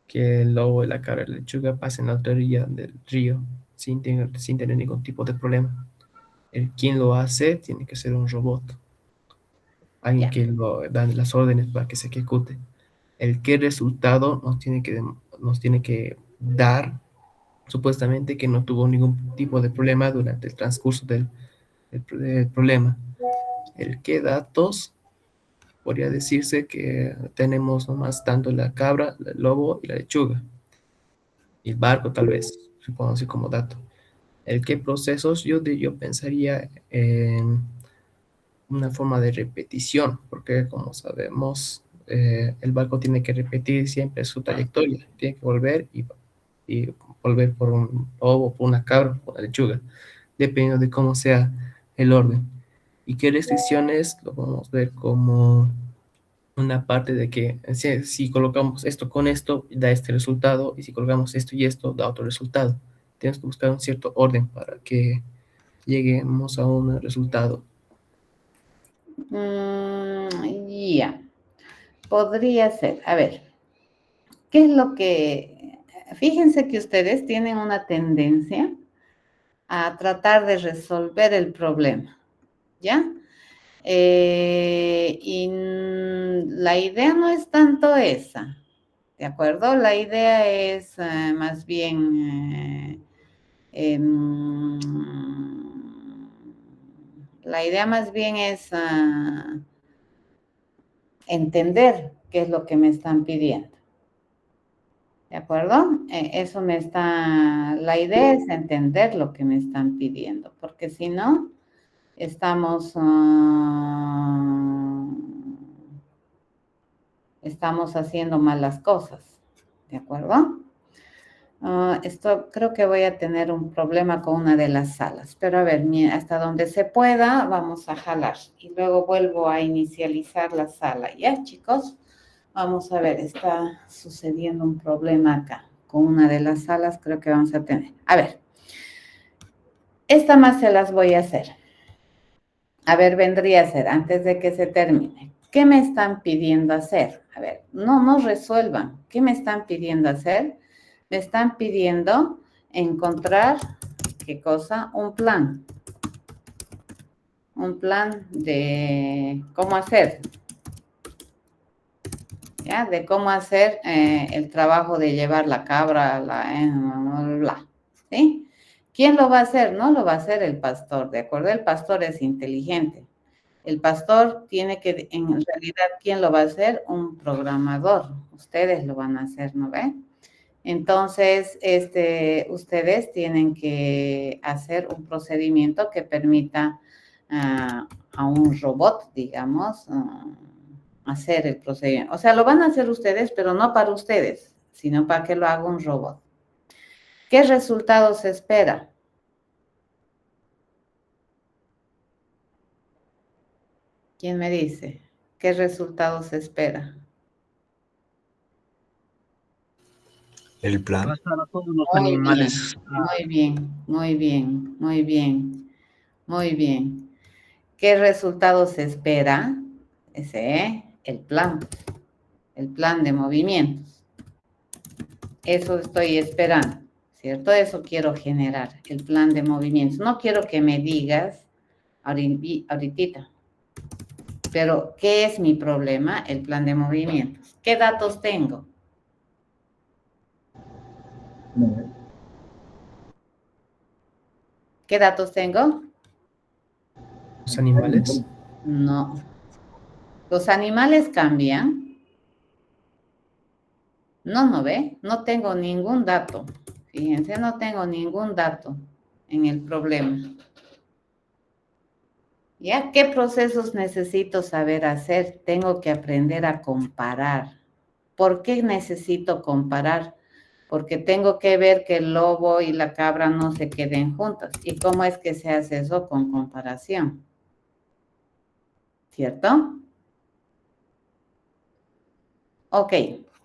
que el lobo, la cabra y la lechuga pasen a la otra orilla del río sin tener ningún tipo de problema. El quién lo hace tiene que ser un robot, alguien Ya, que lo da las órdenes para que se ejecute. El qué resultado nos tiene que dar supuestamente que no tuvo ningún tipo de problema durante el transcurso del problema. El qué datos podría decirse que tenemos nomás tanto la cabra, el lobo y la lechuga. Y el barco tal vez, supongo así como dato. El qué procesos, yo pensaría en una forma de repetición, porque como sabemos, el barco tiene que repetir siempre su trayectoria, tiene que volver y volver por un lobo, por una cabra, por una lechuga, dependiendo de cómo sea el orden. Y qué restricciones lo podemos ver como una parte de que si colocamos esto con esto, da este resultado, y si colocamos esto y esto, da otro resultado. Tenemos que buscar un cierto orden para que lleguemos a un resultado. ya, podría ser. A ver, ¿qué es lo que... Fíjense que ustedes tienen una tendencia a tratar de resolver el problema, ¿ya? Y la idea no es tanto esa, ¿de acuerdo? La idea es más bien, la idea más bien es entender qué es lo que me están pidiendo. ¿De acuerdo? Eso me está, la idea es entender lo que me están pidiendo, porque si no, estamos haciendo mal las cosas. ¿De acuerdo? Esto creo que voy a tener un problema con una de las salas, pero a ver, hasta donde se pueda, vamos a jalar y luego vuelvo a inicializar la sala. ¿Ya, chicos? Vamos a ver, está sucediendo un problema acá. Con una de las salas creo que vamos a tener. A ver, esta más se las voy a hacer. A ver, vendría a ser, antes de que se termine. ¿Qué me están pidiendo hacer? A ver, no resuelvan. ¿Qué me están pidiendo hacer? Me están pidiendo encontrar, ¿qué cosa? Un plan. Un plan de cómo hacer. ¿Ya? De cómo hacer el trabajo de llevar la cabra, ¿sí? ¿Quién lo va a hacer? No lo va a hacer el pastor, ¿de acuerdo? El pastor es inteligente. El pastor tiene que, en realidad, ¿quién lo va a hacer? Un programador. Ustedes lo van a hacer, ¿no ve? Entonces, ustedes tienen que hacer un procedimiento que permita a un robot, digamos, hacer el procedimiento. O sea, lo van a hacer ustedes, pero no para ustedes, sino para que lo haga un robot. ¿Qué resultado se espera? ¿Quién me dice? ¿Qué resultado se espera? El plan. Arrastrar a todos los Muy animales. bien, muy bien, muy bien, muy bien, muy bien. ¿Qué resultado se espera? Ese, el plan de movimientos. Eso estoy esperando, ¿cierto? Eso quiero generar, el plan de movimientos. No quiero que me digas ahorita, pero ¿qué es mi problema? El plan de movimientos. ¿Qué datos tengo? ¿Qué datos tengo? Los animales. No. ¿Los animales cambian? No ve. No tengo ningún dato. Fíjense, no tengo ningún dato en el problema. ¿Ya? ¿Qué procesos necesito saber hacer? Tengo que aprender a comparar. ¿Por qué necesito comparar? Porque tengo que ver que el lobo y la cabra no se queden juntas. ¿Y cómo es que se hace eso? Con comparación. ¿Cierto? Ok.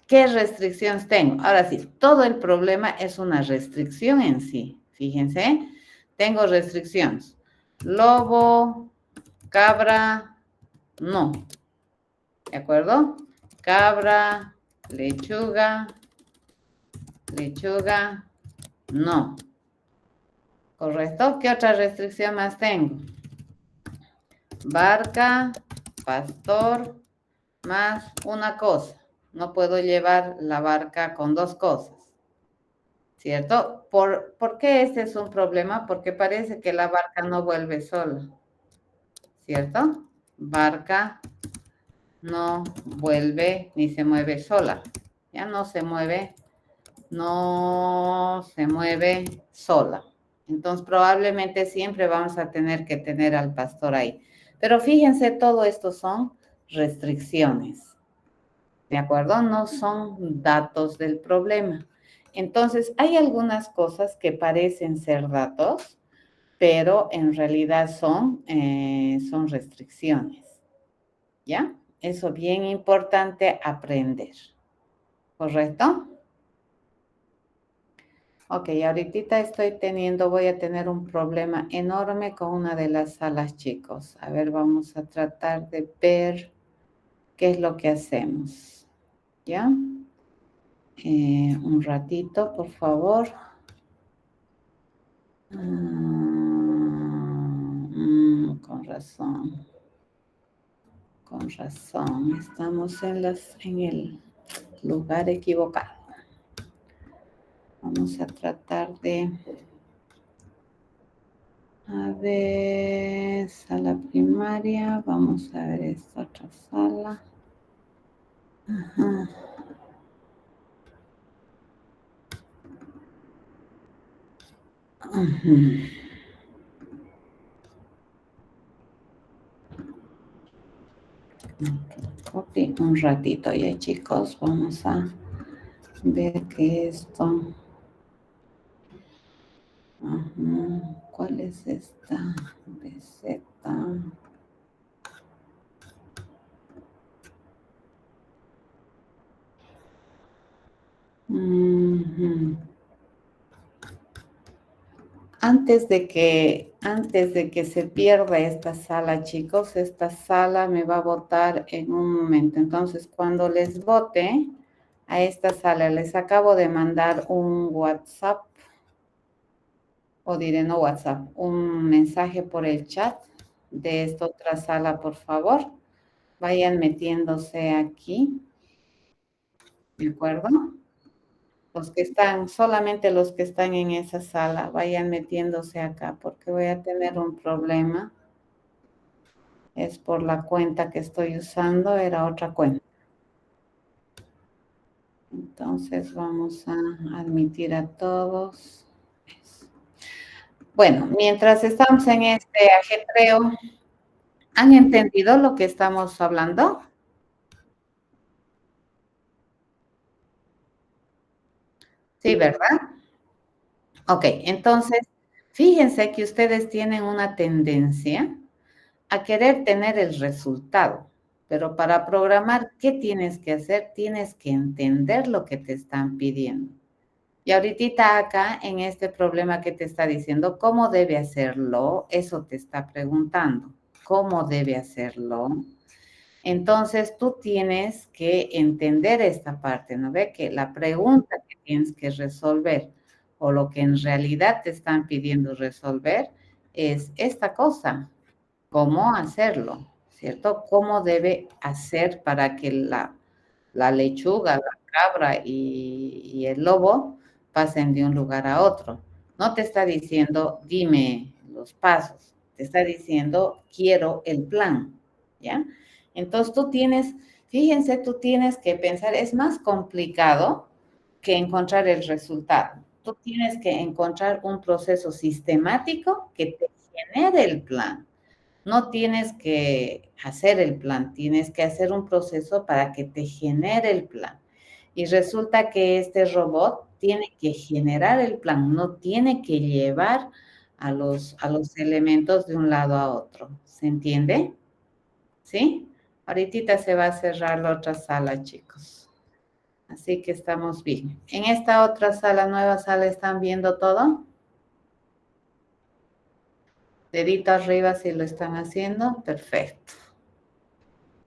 ¿Qué restricciones tengo? Ahora sí, todo el problema es una restricción en sí. Fíjense, tengo restricciones. Lobo, cabra, no. ¿De acuerdo? Cabra, lechuga, no. ¿Correcto? ¿Qué otra restricción más tengo? Barca, pastor, más una cosa. No puedo llevar la barca con dos cosas. ¿Cierto? ¿Por qué este es un problema? Porque parece que la barca no vuelve sola. ¿Cierto? Barca no vuelve ni se mueve sola. Ya no se mueve sola. Entonces, probablemente siempre vamos a tener que tener al pastor ahí. Pero fíjense, todo esto son restricciones. ¿De acuerdo? No son datos del problema. Entonces, hay algunas cosas que parecen ser datos, pero en realidad son restricciones. ¿Ya? Eso bien importante aprender. ¿Correcto? Ok, ahorita voy a tener un problema enorme con una de las salas, chicos. A ver, vamos a tratar de ver qué es lo que hacemos. ¿Ya? Un ratito, por favor. razón. Con razón, estamos en el lugar equivocado. Vamos a tratar de... A ver, sala primaria. Vamos a ver esta otra sala. Ajá. Ujú. Ok, un ratito ya, chicos. Vamos a ver que esto... Ajá. ¿Cuál es esta? BZ. Ujú. Antes de que se pierda esta sala, chicos, esta sala me va a votar en un momento. Entonces, cuando les vote a esta sala, les acabo de mandar un WhatsApp, o diré no WhatsApp, un mensaje por el chat de esta otra sala, por favor. Vayan metiéndose aquí, ¿de acuerdo? Solamente los que están en esa sala, vayan metiéndose acá, porque voy a tener un problema. Es por la cuenta que estoy usando, era otra cuenta. Entonces vamos a admitir a todos. Bueno, mientras estamos en este ajetreo, ¿han entendido lo que estamos hablando? Sí, ¿verdad? Ok, entonces, fíjense que ustedes tienen una tendencia a querer tener el resultado, pero para programar, ¿qué tienes que hacer? Tienes que entender lo que te están pidiendo. Y ahorita acá, en este problema que te está diciendo, ¿cómo debe hacerlo? Eso te está preguntando. ¿Cómo debe hacerlo? Entonces, tú tienes que entender esta parte, ¿no ve? Que la pregunta que tienes que resolver o lo que en realidad te están pidiendo resolver es esta cosa. ¿Cómo hacerlo? ¿Cierto? ¿Cómo debe hacer para que la lechuga, la cabra y el lobo pasen de un lugar a otro? No te está diciendo, dime los pasos, te está diciendo, quiero el plan, ¿ya? Entonces fíjense, tú tienes que pensar, es más complicado que encontrar el resultado. Tú tienes que encontrar un proceso sistemático que te genere el plan. No tienes que hacer el plan, tienes que hacer un proceso para que te genere el plan. Y resulta que este robot tiene que generar el plan, no tiene que llevar a los elementos de un lado a otro. ¿Se entiende? ¿Sí? Ahorita se va a cerrar la otra sala, chicos. Así que estamos bien. En esta otra sala, nueva sala, ¿están viendo todo? Dedito arriba si lo están haciendo. Perfecto.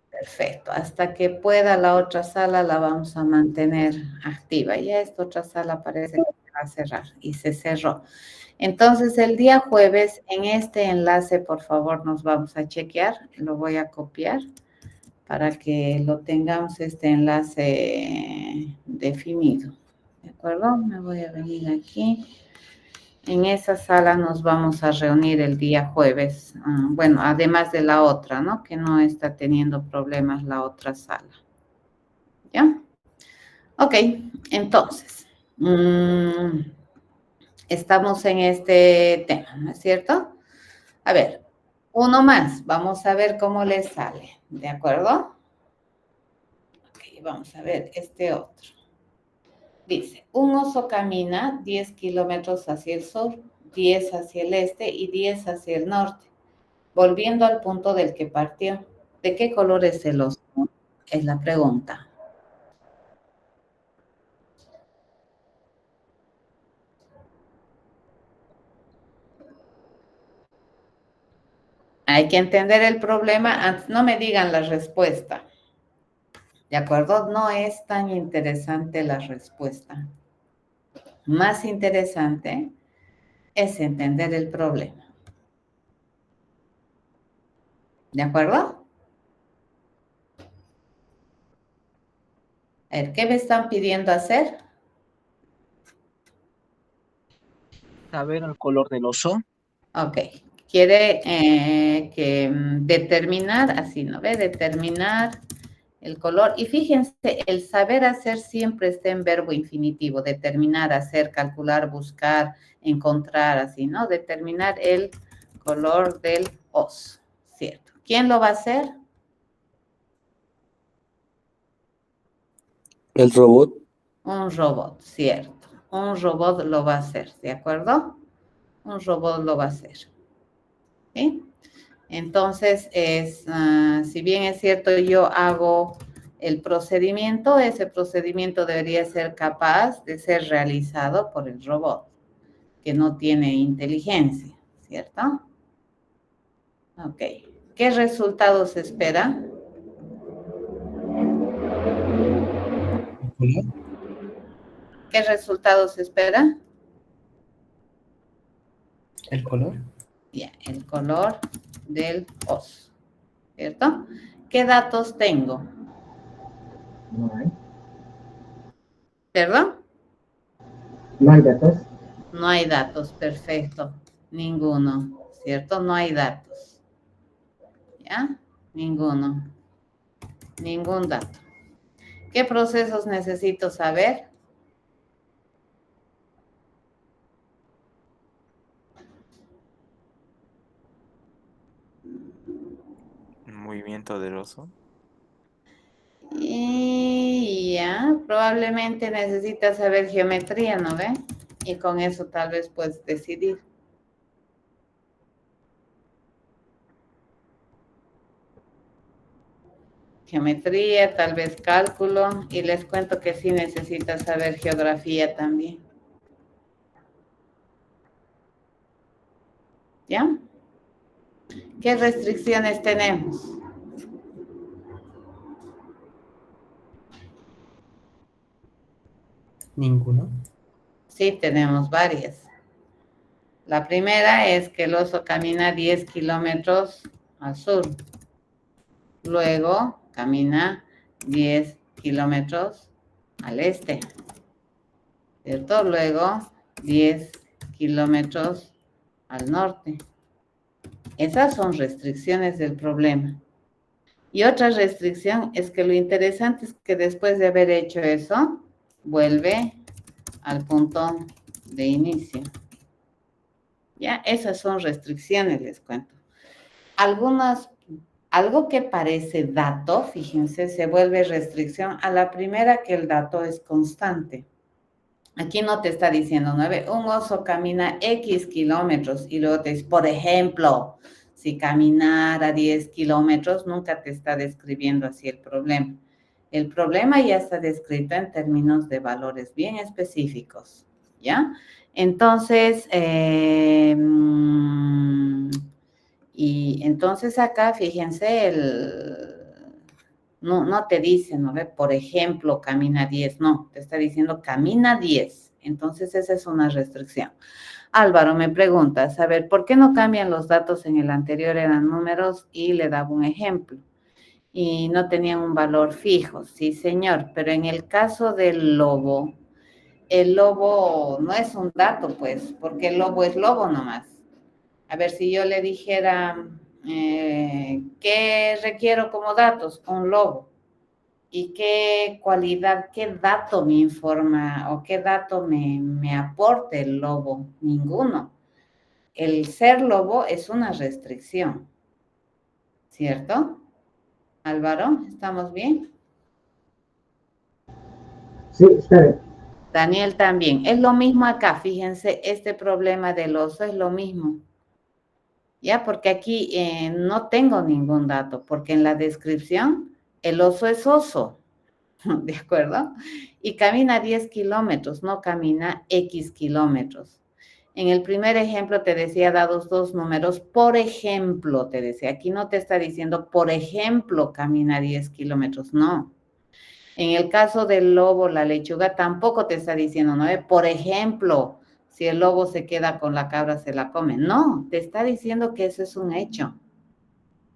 Perfecto. Hasta que pueda la otra sala la vamos a mantener activa. Ya esta otra sala parece que se va a cerrar y se cerró. Entonces, el día jueves, en este enlace, por favor, nos vamos a chequear. Lo voy a copiar para que lo tengamos este enlace definido. ¿De acuerdo? Me voy a venir aquí. En esa sala nos vamos a reunir el día jueves. Bueno, además de la otra, ¿no? Que no está teniendo problemas la otra sala. ¿Ya? Ok, entonces, estamos en este tema, ¿no es cierto? A ver, uno más. Vamos a ver cómo le sale. ¿De acuerdo? Ok, vamos a ver este otro. Dice, un oso camina 10 kilómetros hacia el sur, 10 hacia el este y 10 hacia el norte, volviendo al punto del que partió. ¿De qué color es el oso? Es la pregunta. Hay que entender el problema, antes no me digan la respuesta. ¿De acuerdo? No es tan interesante la respuesta. Más interesante es entender el problema. ¿De acuerdo? A ver, ¿qué me están pidiendo hacer? Saber el color del oso. Ok. Quiere determinar, así, ¿no ve? Determinar el color. Y fíjense, el saber hacer siempre está en verbo infinitivo. Determinar, hacer, calcular, buscar, encontrar, así, ¿no? Determinar el color del oso, ¿cierto? ¿Quién lo va a hacer? El robot. Un robot, cierto. Un robot lo va a hacer, ¿de acuerdo? Un robot lo va a hacer. ¿Sí? Entonces, si bien es cierto, yo hago el procedimiento, ese procedimiento debería ser capaz de ser realizado por el robot, que no tiene inteligencia, ¿cierto? Ok. ¿Qué resultado se espera? ¿Color? ¿Qué resultado se espera? ¿El color? Ya, el color del oso, ¿cierto? ¿Qué datos tengo? No hay. ¿Perdón? No hay datos. No hay datos, perfecto. Ninguno, ¿cierto? No hay datos. ¿Ya? Ninguno. Ningún dato. ¿Qué procesos necesito saber? Movimiento del oso. Y ya, probablemente necesitas saber geometría, ¿no ve? Y con eso tal vez puedes decidir. Geometría, tal vez cálculo, y les cuento que sí necesitas saber geografía también. ¿Ya? ¿Qué restricciones tenemos? Ninguno. Sí, tenemos varias. La primera es que el oso camina 10 kilómetros al sur. Luego camina 10 kilómetros al este. ¿Cierto? Luego 10 kilómetros al norte. Esas son restricciones del problema. Y otra restricción es que lo interesante es que después de haber hecho eso, vuelve al punto de inicio. Ya, esas son restricciones, les cuento. Algo que parece dato, fíjense, se vuelve restricción a la primera que el dato es constante. Aquí no te está diciendo 9, un oso camina X kilómetros y luego te dice, por ejemplo, si caminara 10 kilómetros, nunca te está describiendo así el problema. El problema ya está descrito en términos de valores bien específicos, ¿ya? Entonces, y entonces acá, fíjense, no te dice, ¿no ve? Por ejemplo, camina 10, no, te está diciendo camina 10. Entonces esa es una restricción. Álvaro me pregunta, a ver, ¿por qué no cambian los datos en el anterior? Eran números y le daba un ejemplo. Y no tenían un valor fijo, sí señor, pero en el caso del lobo, el lobo no es un dato, pues, porque el lobo es lobo nomás. A ver, si yo le dijera, ¿qué requiero como datos? Un lobo. ¿Y qué cualidad, qué dato me informa o qué dato me aporta el lobo? Ninguno. El ser lobo es una restricción, ¿cierto? Álvaro, ¿estamos bien? Sí, está bien. Daniel también. Es lo mismo acá, fíjense, este problema del oso es lo mismo. Ya, porque aquí no tengo ningún dato, porque en la descripción el oso es oso, ¿de acuerdo? Y camina 10 kilómetros, no camina X kilómetros. En el primer ejemplo te decía dados dos números, por ejemplo, te decía, aquí no te está diciendo, por ejemplo, camina 10 kilómetros, no. En el caso del lobo, la lechuga, tampoco te está diciendo, ¿no? Por ejemplo, si el lobo se queda con la cabra, se la come. No, te está diciendo que eso es un hecho,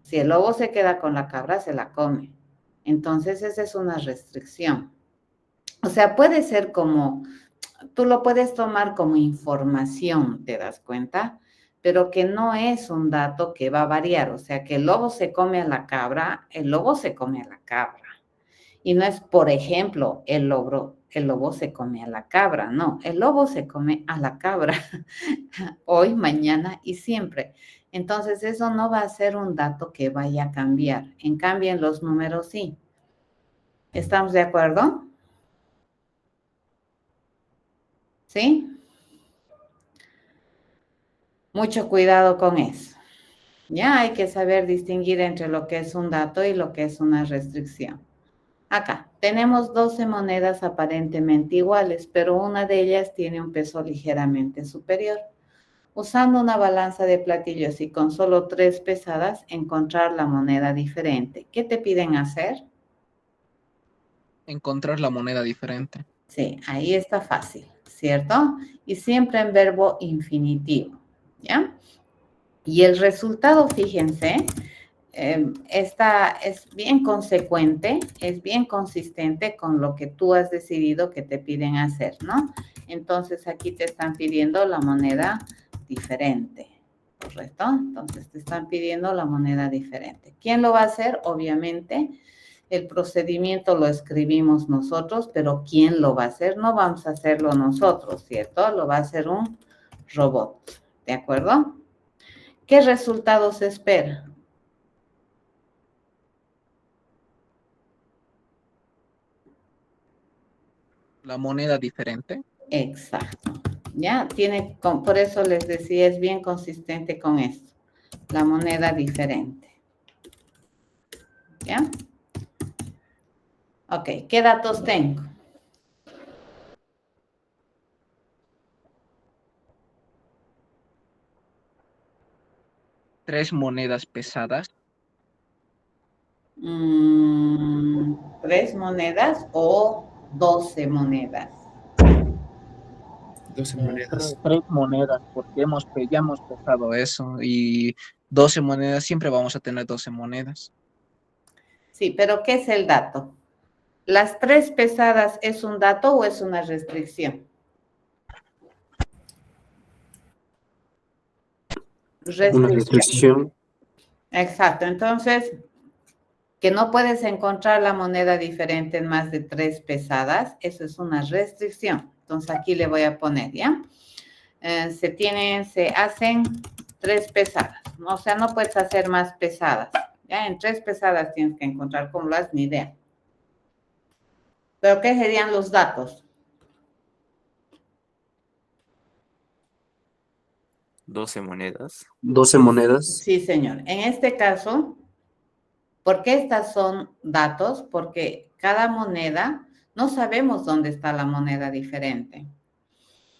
Si el lobo se queda con la cabra, se la come. Entonces, esa es una restricción. O sea, puede ser como, tú lo puedes tomar como información, ¿te das cuenta? Pero que no es un dato que va a variar. O sea, que el lobo se come a la cabra, el lobo se come a la cabra. Y no es, por ejemplo, el lobo se come a la cabra. No, el lobo se come a la cabra hoy, mañana y siempre. Entonces, eso no va a ser un dato que vaya a cambiar. En cambio, en los números sí. ¿Estamos de acuerdo? ¿Sí? Mucho cuidado con eso. Ya hay que saber distinguir entre lo que es un dato y lo que es una restricción. Acá tenemos 12 monedas aparentemente iguales, pero una de ellas tiene un peso ligeramente superior. Usando una balanza de platillos y con solo 3 pesadas, encontrar la moneda diferente. ¿Qué te piden hacer? Encontrar la moneda diferente. Sí, ahí está fácil, ¿cierto? Y siempre en verbo infinitivo, ¿ya? Y el resultado, fíjense, es bien consecuente, es bien consistente con lo que tú has decidido que te piden hacer, ¿no? Entonces, aquí te están pidiendo la moneda diferente, ¿correcto? Entonces, te están pidiendo la moneda diferente. ¿Quién lo va a hacer? Obviamente, el procedimiento lo escribimos nosotros, pero ¿quién lo va a hacer? No vamos a hacerlo nosotros, ¿cierto? Lo va a hacer un robot, ¿de acuerdo? ¿Qué resultado se espera? La moneda diferente. Exacto. Ya por eso les decía, es bien consistente con esto. La moneda diferente. ¿Ya? Ok, ¿qué datos tengo? Tres monedas pesadas. 3 monedas o 12 monedas. 12 monedas. Tres monedas, porque ya hemos pesado eso. Y 12 monedas, siempre vamos a tener 12 monedas. Sí, pero ¿qué es el dato? ¿Las 3 pesadas es un dato o es una restricción? Una restricción. Exacto, entonces, que no puedes encontrar la moneda diferente en más de 3 pesadas, eso es una restricción. Entonces, aquí le voy a poner, ¿ya? Se hacen 3 pesadas, ¿no? O sea, no puedes hacer más pesadas, ¿ya? En 3 pesadas tienes que encontrar, ¿cómo lo has? Ni idea. ¿Pero qué serían los datos? 12 monedas. 12 monedas. Sí, señor. En este caso, ¿por qué estas son datos? Porque cada moneda, no sabemos dónde está la moneda diferente.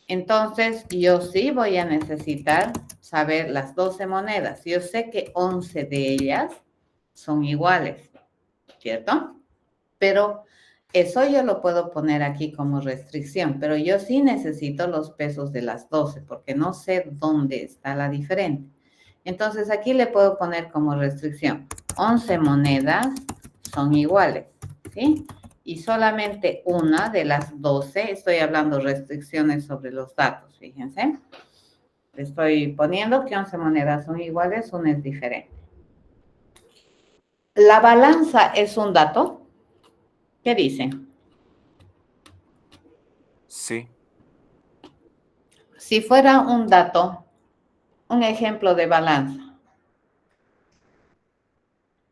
Entonces, yo sí voy a necesitar saber las 12 monedas. Yo sé que 11 de ellas son iguales, ¿cierto? Pero eso yo lo puedo poner aquí como restricción, pero yo sí necesito los pesos de las 12 porque no sé dónde está la diferente. Entonces, aquí le puedo poner como restricción. 11 monedas son iguales, ¿sí? Y solamente una de las 12, estoy hablando restricciones sobre los datos, fíjense. Estoy poniendo que 11 monedas son iguales, una es diferente. ¿La balanza es un dato? ¿Qué dicen? Sí. Si fuera un dato, un ejemplo de balanza.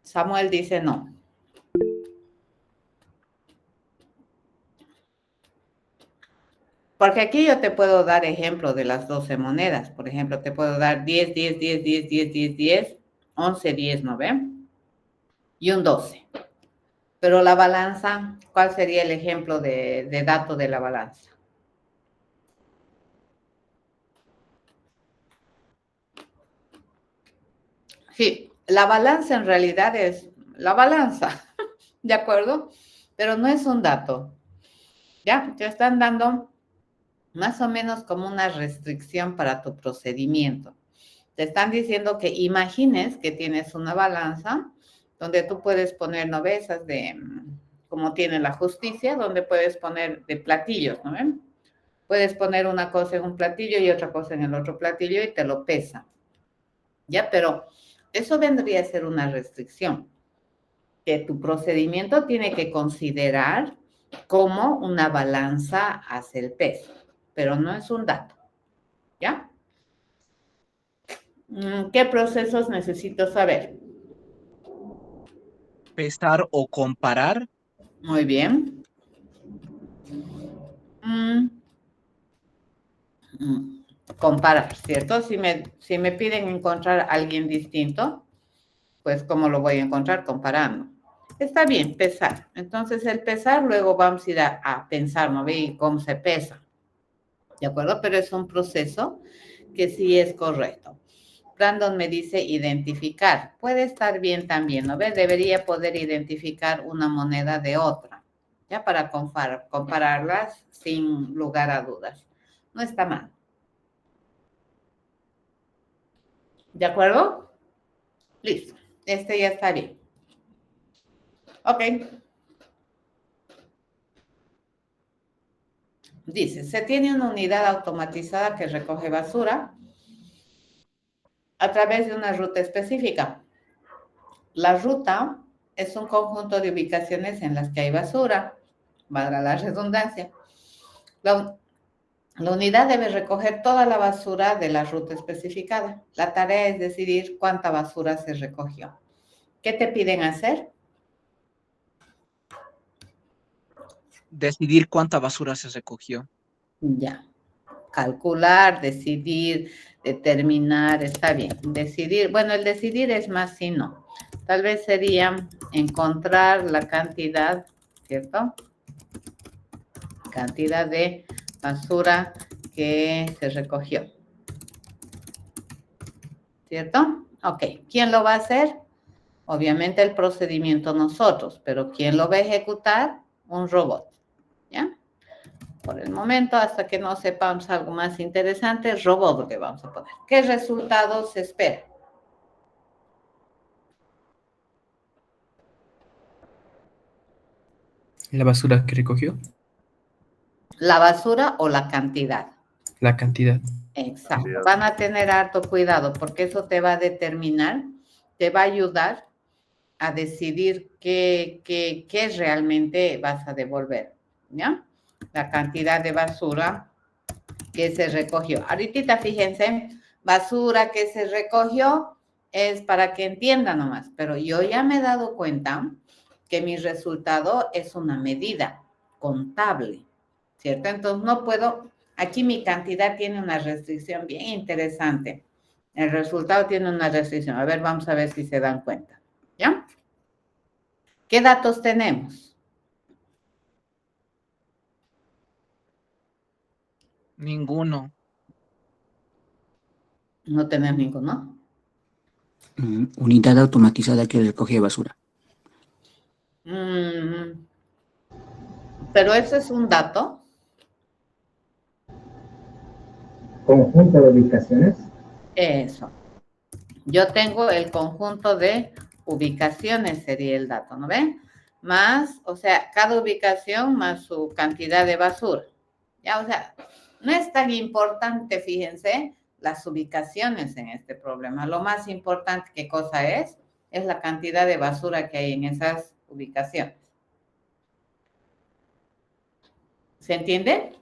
Samuel dice no. Porque aquí yo te puedo dar ejemplo de las 12 monedas. Por ejemplo, te puedo dar 10, 10, 10, 10, 10, 10, 10, 11, 10, ¿no ven? Y un 12. Pero la balanza, ¿cuál sería el ejemplo de dato de la balanza? Sí, la balanza en realidad es la balanza, ¿de acuerdo? Pero no es un dato. ¿Ya? Te están dando más o menos como una restricción para tu procedimiento. Te están diciendo que imagines que tienes una balanza donde tú puedes poner, ¿no ves? Esas de, como tiene la justicia, donde puedes poner de platillos, ¿no ven? Puedes poner una cosa en un platillo y otra cosa en el otro platillo y te lo pesa. ¿Ya? Pero eso vendría a ser una restricción, que tu procedimiento tiene que considerar como una balanza hace el peso, pero no es un dato. ¿Ya? ¿Qué procesos necesito saber? Pesar o comparar. Muy bien. Comparar, ¿cierto? Si me piden encontrar a alguien distinto, pues ¿cómo lo voy a encontrar? Comparando. Está bien, pesar. Entonces el pesar, luego vamos a ir a pensar, ¿no ve? ¿Cómo se pesa? ¿De acuerdo? Pero es un proceso que sí es correcto. Brandon me dice identificar. Puede estar bien también, ¿no ve? Debería poder identificar una moneda de otra, ya para compararlas sin lugar a dudas. No está mal. ¿De acuerdo? Listo. Este ya está bien. Ok. Dice, se tiene una unidad automatizada que recoge basura a través de una ruta específica. La ruta es un conjunto de ubicaciones en las que hay basura, valga la redundancia. La unidad debe recoger toda la basura de la ruta especificada. La tarea es decidir cuánta basura se recogió. ¿Qué te piden hacer? Decidir cuánta basura se recogió. Ya. Calcular, decidir, determinar, está bien. Decidir, bueno, el decidir es más si no. Tal vez sería encontrar la cantidad, ¿cierto? Cantidad de basura que se recogió. ¿Cierto? Ok. ¿Quién lo va a hacer? Obviamente el procedimiento nosotros, pero ¿quién lo va a ejecutar? Un robot. ¿Ya? Por el momento, hasta que no sepamos algo más interesante, robot le vamos a poner. ¿Qué resultados se espera? La basura que recogió, ¿La basura o la cantidad? la cantidad. Exacto. Van a tener harto cuidado porque eso te va a determinar, te va a ayudar a decidir qué realmente vas a devolver, ¿ya? La cantidad de basura que se recogió. Ahorita fíjense, basura que se recogió es para que entiendan nomás, pero yo ya me he dado cuenta que mi resultado es una medida contable, ¿cierto? Entonces no puedo, aquí mi cantidad tiene una restricción bien interesante. El resultado tiene una restricción. A ver, vamos a ver si se dan cuenta, ¿ya? ¿Qué datos tenemos? Ninguno. No tenemos ninguno. Unidad automatizada que recoge basura. Pero eso es un dato. Conjunto de ubicaciones. Eso. Yo tengo el conjunto de ubicaciones, sería el dato, ¿no ven? Más, o sea, cada ubicación más su cantidad de basura. Ya, o sea, no es tan importante, fíjense, las ubicaciones en este problema. Lo más importante, ¿qué cosa es? Es la cantidad de basura que hay en esas ubicaciones. ¿Se entiende?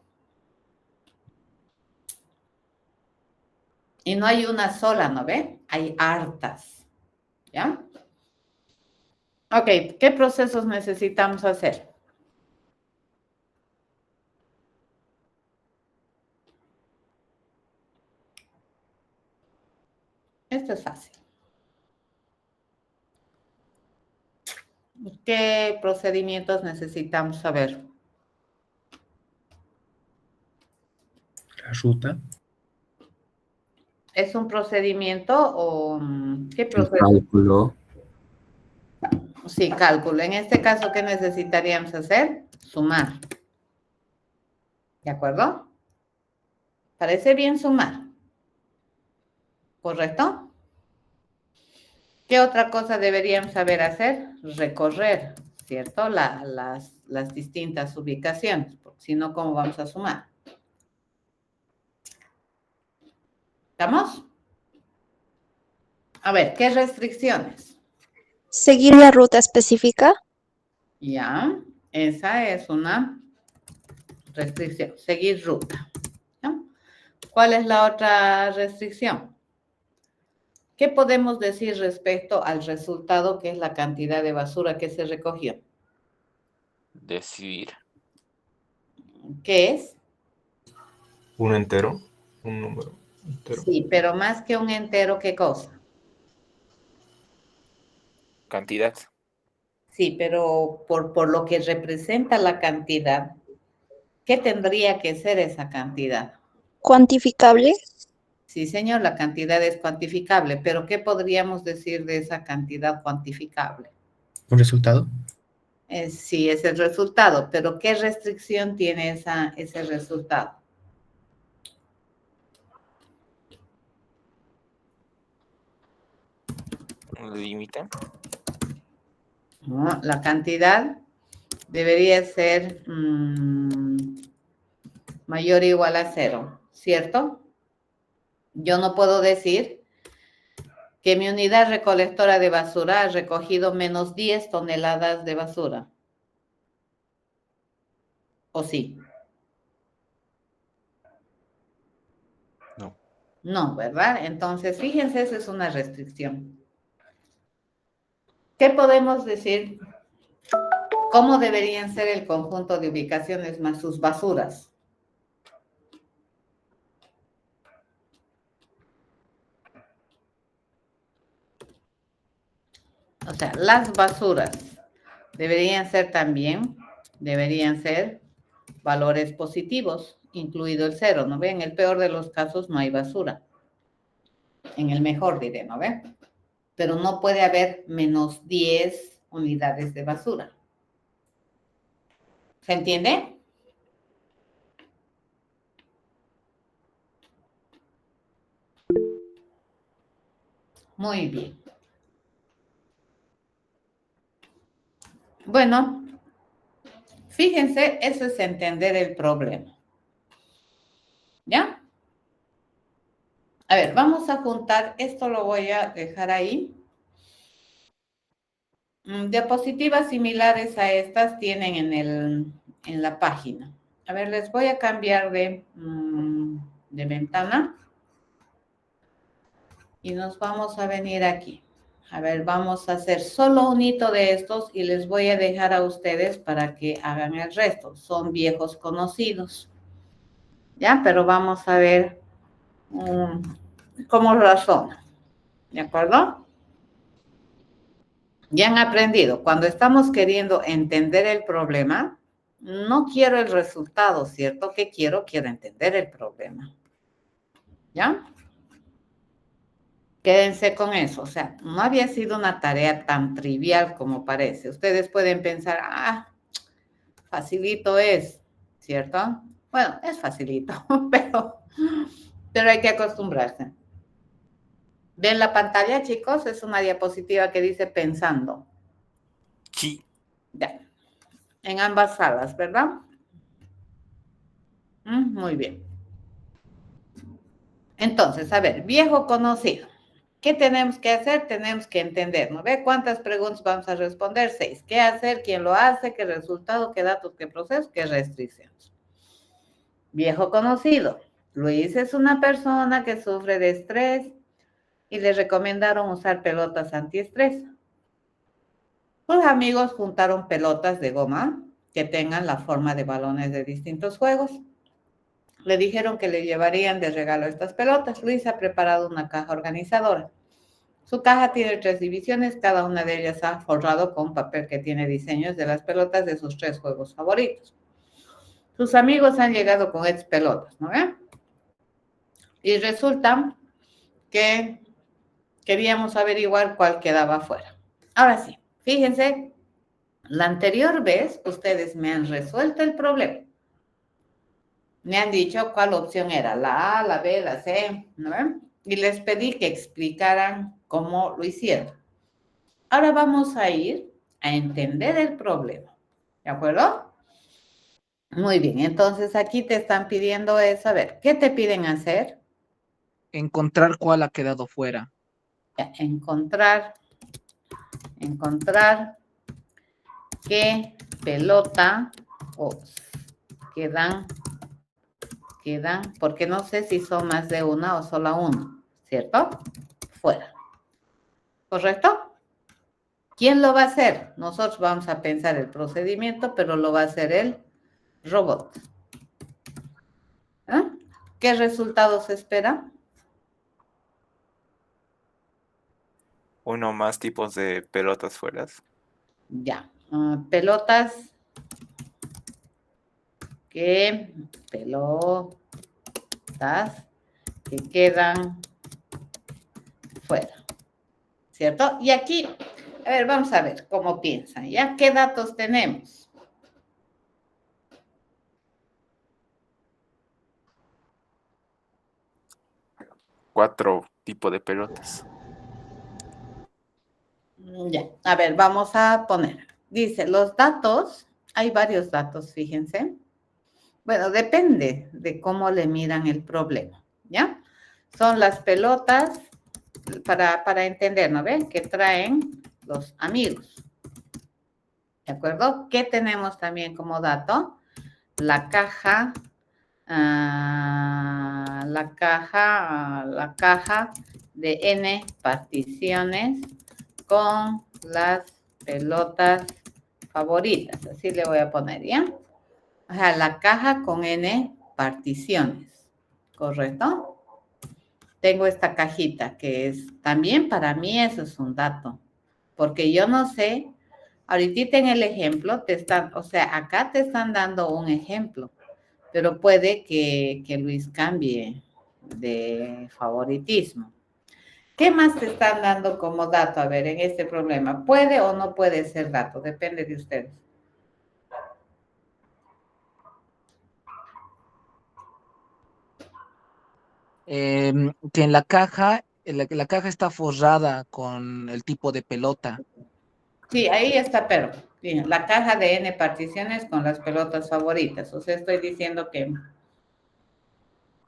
Y no hay una sola, ¿no ve? Hay hartas, ¿ya? Ok, ¿qué procesos necesitamos hacer? Esto es fácil. ¿Qué procedimientos necesitamos saber? La ruta, ¿Es un procedimiento o qué El proceso? cálculo, Sí, cálculo. En este caso, ¿qué necesitaríamos hacer? Sumar. ¿De acuerdo? ¿Parece bien sumar? ¿correcto? ¿Qué otra cosa deberían saber hacer? Recorrer, ¿cierto? Las distintas ubicaciones, porque si no, ¿cómo vamos a sumar? ¿Estamos? A ver, ¿qué restricciones? Seguir la ruta específica. Ya, esa es una restricción, seguir ruta. ¿Ya? ¿Cuál es la otra restricción? ¿Qué podemos decir respecto al resultado, que es la cantidad de basura que se recogió? Decidir. ¿Qué es? Un entero, un número entero. Sí, pero más que un entero, ¿qué cosa? Cantidad. Sí, pero por lo que representa la cantidad, ¿qué tendría que ser esa cantidad? Cuantificable. Sí, señor, la cantidad es cuantificable, pero ¿qué podríamos decir de esa cantidad cuantificable? ¿Un resultado? Sí, es el resultado, pero ¿qué restricción tiene ese resultado? Un límite. No, la cantidad debería ser mayor o igual a 0, ¿cierto? Yo no puedo decir que mi unidad recolectora de basura ha recogido menos 10 toneladas de basura. ¿O sí? No. No, ¿verdad? Entonces, fíjense, esa es una restricción. ¿Qué podemos decir? ¿Cómo deberían ser el conjunto de ubicaciones más sus basuras? O sea, las basuras deberían ser valores positivos, incluido el 0, ¿no ve? En el peor de los casos no hay basura. En el mejor diré, ¿no ve? Pero no puede haber menos 10 unidades de basura. ¿Se entiende? Muy bien. Bueno, fíjense, eso es entender el problema. ¿Ya? A ver, vamos a juntar, esto lo voy a dejar ahí. Diapositivas similares a estas tienen en la página. A ver, les voy a cambiar de ventana. Y nos vamos a venir aquí. A ver, vamos a hacer solo un hito de estos y les voy a dejar a ustedes para que hagan el resto. Son viejos conocidos. ¿Ya? Pero vamos a ver cómo razonan. ¿De acuerdo? Ya han aprendido. Cuando estamos queriendo entender el problema, no quiero el resultado, ¿cierto? ¿Qué quiero? Quiero entender el problema. ¿Ya? Quédense con eso, o sea, no había sido una tarea tan trivial como parece. Ustedes pueden pensar, facilito es, ¿cierto? Bueno, es facilito, pero hay que acostumbrarse. ¿Ven la pantalla, chicos? Es una diapositiva que dice pensando. Sí. Ya, en ambas salas, ¿verdad? Muy bien. Entonces, a ver, viejo conocido. ¿Qué tenemos que hacer? Tenemos que entender, ¿no ve? ¿Cuántas preguntas vamos a responder? 6. ¿Qué hacer? ¿Quién lo hace? ¿Qué resultado? ¿Qué datos? ¿Qué proceso? ¿Qué restricciones? Viejo conocido. Luis es una persona que sufre de estrés y le recomendaron usar pelotas antiestrés. Sus amigos juntaron pelotas de goma que tengan la forma de balones de distintos juegos. Le dijeron que le llevarían de regalo estas pelotas. Luis ha preparado una caja organizadora. Su caja tiene 3 divisiones, cada una de ellas ha forrado con papel que tiene diseños de las pelotas de sus 3 juegos favoritos. Sus amigos han llegado con estas pelotas, ¿no ven? Y resulta que queríamos averiguar cuál quedaba afuera. Ahora sí, fíjense, la anterior vez ustedes me han resuelto el problema. Me han dicho cuál opción era, la A, la B, la C, ¿no ven? y les pedí que explicaran cómo lo hicieron. Ahora vamos a ir a entender el problema, ¿de acuerdo? Muy bien, entonces aquí te están pidiendo a ver, ¿qué te piden hacer? Encontrar cuál ha quedado fuera. Ya, encontrar qué pelota quedan, porque no sé si son más de una o solo una, ¿cierto? Fuera. ¿Correcto? ¿Quién lo va a hacer? Nosotros vamos a pensar el procedimiento, pero lo va a hacer el robot. ¿Ah? ¿Qué resultados espera? Uno o más tipos de pelotas fuera. Ya. Pelotas que quedan fuera. ¿Cierto? Y aquí, a ver, vamos a ver cómo piensan. ¿Ya? ¿Qué datos tenemos? Cuatro tipos de pelotas. Ya, a ver, vamos a poner. Dice, los datos, hay varios datos, fíjense. Bueno, depende de cómo le miran el problema, ¿ya? Son las pelotas, para entender, ¿no ven? Que traen los amigos. ¿De acuerdo? ¿Qué tenemos también como dato? La caja, la caja de N particiones con las pelotas favoritas. Así le voy a poner, ¿ya? O sea, la caja con N particiones, ¿correcto? Tengo esta cajita que es, también para mí eso es un dato, porque yo no sé, ahorita en el ejemplo o sea, acá te están dando un ejemplo, pero puede que Luis cambie de favoritismo. ¿Qué más te están dando como dato? A ver, en este problema, ¿puede o no puede ser dato? Depende de ustedes. Que en la caja, la caja está forrada con el tipo de pelota. Sí, ahí está, pero bien, la caja de N particiones con las pelotas favoritas. O sea, estoy diciendo que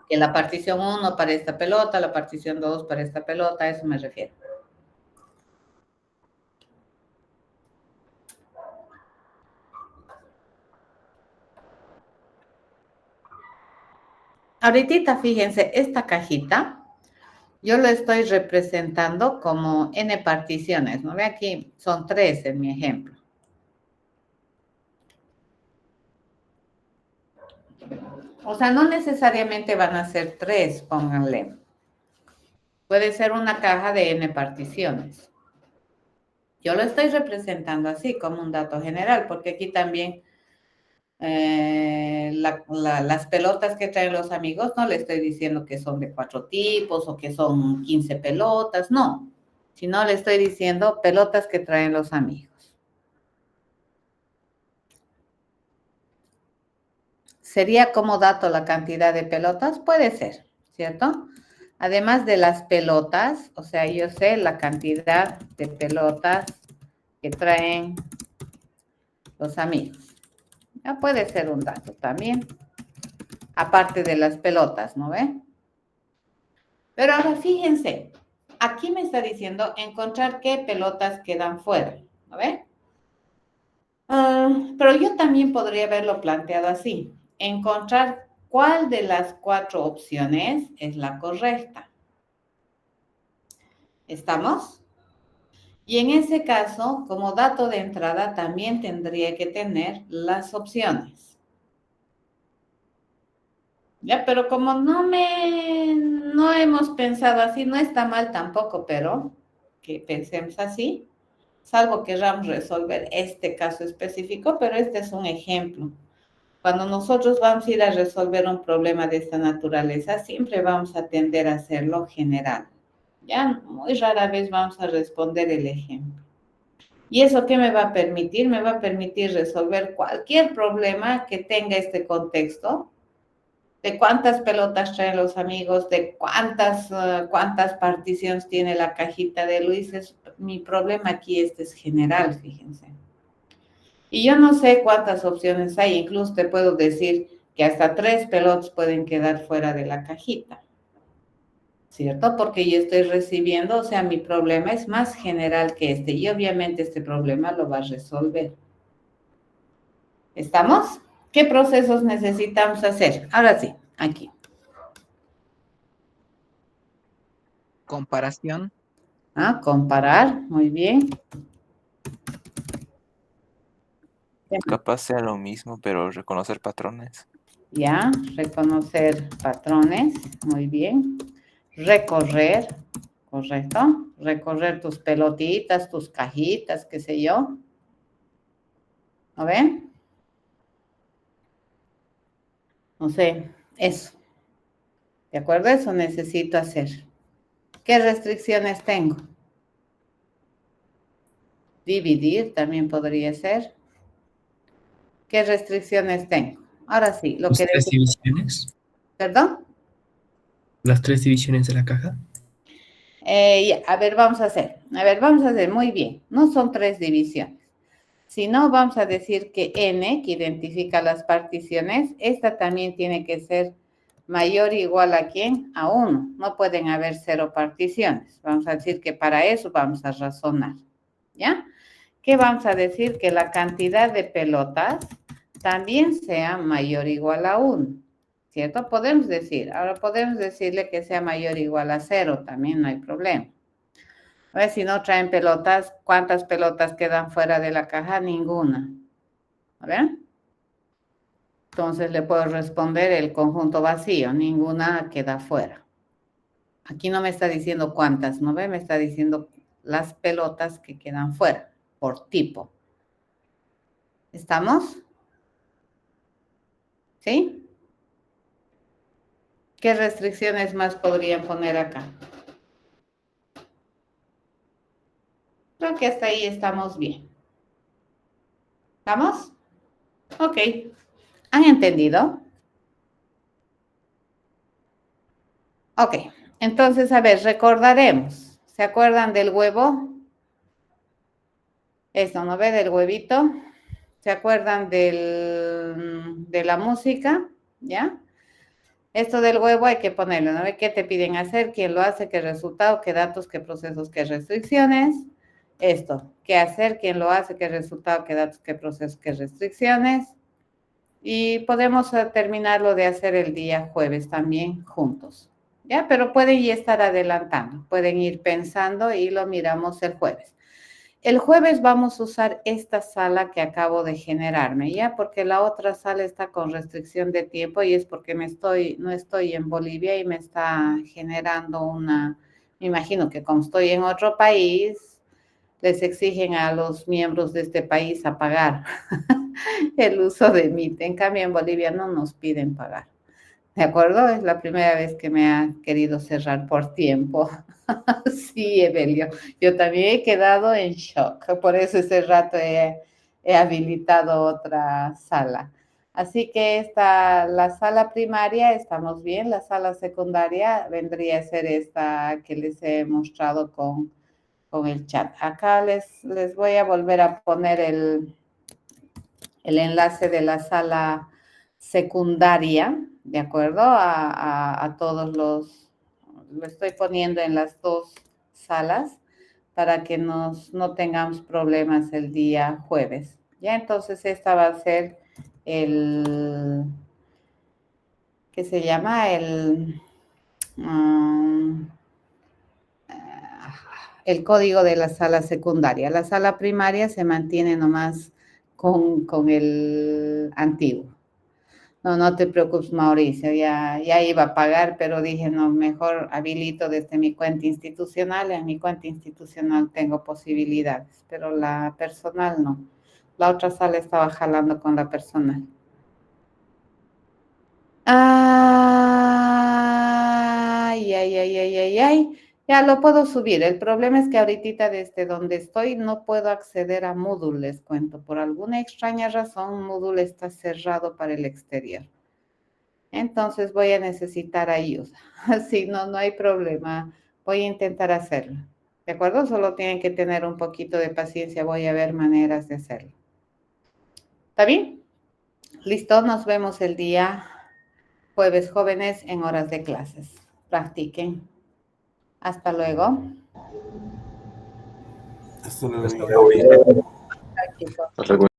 la partición 1 para esta pelota, la partición 2 para esta pelota, a eso me refiero. Ahorita, fíjense, esta cajita, yo lo estoy representando como N particiones, ¿no ve? Aquí son 3 en mi ejemplo. O sea, no necesariamente van a ser 3, pónganle. Puede ser una caja de N particiones. Yo lo estoy representando así, como un dato general, porque aquí también las pelotas que traen los amigos, no le estoy diciendo que son de 4 tipos o que son 15 pelotas, no. Sino le estoy diciendo pelotas que traen los amigos. ¿Sería como dato la cantidad de pelotas? Puede ser, ¿cierto? Además de las pelotas, o sea, yo sé la cantidad de pelotas que traen los amigos. Ya puede ser un dato también, aparte de las pelotas, ¿no ve? Pero ahora fíjense, aquí me está diciendo encontrar qué pelotas quedan fuera, ¿no ve? Pero yo también podría haberlo planteado así, encontrar cuál de las 4 opciones es la correcta. ¿Estamos? Y en ese caso, como dato de entrada, también tendría que tener las opciones. Ya, pero como no hemos pensado así, no está mal tampoco, pero que pensemos así, salvo que queramos resolver este caso específico, pero este es un ejemplo. Cuando nosotros vamos a ir a resolver un problema de esta naturaleza, siempre vamos a tender a hacerlo general. Ya, muy rara vez vamos a responder el ejemplo. ¿Y eso qué me va a permitir? Me va a permitir resolver cualquier problema que tenga este contexto de cuántas pelotas traen los amigos, de cuántas particiones tiene la cajita de Luis. Mi problema aquí es general, fíjense. Y yo no sé cuántas opciones hay, incluso te puedo decir que hasta 3 pelotas pueden quedar fuera de la cajita, ¿cierto? Porque yo estoy recibiendo, o sea, mi problema es más general que este, y obviamente este problema lo va a resolver. ¿Estamos? ¿Qué procesos necesitamos hacer? Ahora sí, aquí. Comparación. Comparar, muy bien. Capaz sea lo mismo, pero reconocer patrones. Ya, reconocer patrones, muy bien. Recorrer, correcto. Recorrer tus pelotitas, tus cajitas, qué sé yo. ¿No ven? No sé, eso. ¿De acuerdo? Eso necesito hacer. ¿Qué restricciones tengo? Dividir también podría ser. ¿Qué restricciones tengo? Ahora sí, lo ¿Las que tres decía. divisiones? ¿Perdón? ¿Las 3 divisiones de la caja? A ver, vamos a hacer. A ver, vamos a hacer muy bien. No son 3 divisiones. Si no, vamos a decir que n, que identifica las particiones, esta también tiene que ser mayor o igual a ¿quién? A 1. No pueden haber 0 particiones. Vamos a decir que para eso vamos a razonar. ¿Ya? ¿Qué vamos a decir? Que la cantidad de pelotas también sea mayor o igual a 1. ¿Cierto? Podemos decir. Ahora podemos decirle que sea mayor o igual a 0. También no hay problema. A ver si no traen pelotas. ¿Cuántas pelotas quedan fuera de la caja? Ninguna. A ver. Entonces le puedo responder el conjunto vacío. Ninguna queda fuera. Aquí no me está diciendo cuántas, ¿no ve? Me está diciendo las pelotas que quedan fuera por tipo. ¿Estamos? ¿Sí? ¿Qué restricciones más podrían poner acá? Creo que hasta ahí estamos bien. ¿Estamos? Ok. ¿Han entendido? Ok. Entonces, a ver, recordaremos. ¿Se acuerdan del huevo? Esto, ¿no ve? Del huevito. ¿Se acuerdan de la música? ¿Ya? Esto del huevo hay que ponerlo, ¿no ve? ¿Qué te piden hacer? ¿Quién lo hace? ¿Qué resultado? ¿Qué datos? ¿Qué procesos? ¿Qué restricciones? Esto, ¿qué hacer? ¿Quién lo hace? ¿Qué resultado? ¿Qué datos? ¿Qué procesos? ¿Qué restricciones? Y podemos terminarlo de hacer el día jueves también juntos, ¿ya? Pero pueden ya estar adelantando, pueden ir pensando y lo miramos el jueves. El jueves vamos a usar esta sala que acabo de generarme, ¿ya? Porque la otra sala está con restricción de tiempo y es porque no estoy en Bolivia y me está generando me imagino que como estoy en otro país, les exigen a los miembros de este país a pagar el uso de Meet. En cambio, en Bolivia no nos piden pagar. ¿De acuerdo? Es la primera vez que me ha querido cerrar por tiempo. Sí, Evelio. Yo también he quedado en shock. Por eso ese rato he habilitado otra sala. Así que la sala primaria, estamos bien. La sala secundaria vendría a ser esta que les he mostrado con el chat. Acá les voy a volver a poner el enlace de la sala secundaria, ¿de acuerdo? A todos lo estoy poniendo en las 2 salas para que no tengamos problemas el día jueves. Ya, entonces esta va a ser ¿qué se llama? El código de la sala secundaria. La sala primaria se mantiene nomás con el antiguo. No te preocupes, Mauricio, ya iba a pagar, pero dije, no, mejor habilito desde mi cuenta institucional. En mi cuenta institucional tengo posibilidades, pero la personal no. La otra sala estaba jalando con la personal. Ay. Ya lo puedo subir. El problema es que ahorita desde donde estoy no puedo acceder a Moodle, les cuento. Por alguna extraña razón, Moodle está cerrado para el exterior. Entonces voy a necesitar ayuda. Así no hay problema. Voy a intentar hacerlo. ¿De acuerdo? Solo tienen que tener un poquito de paciencia. Voy a ver maneras de hacerlo. ¿Está bien? Listo, nos vemos el día jueves, jóvenes, en horas de clases. Practiquen. Hasta luego. Hasta luego. Chao, chicos. Hasta luego.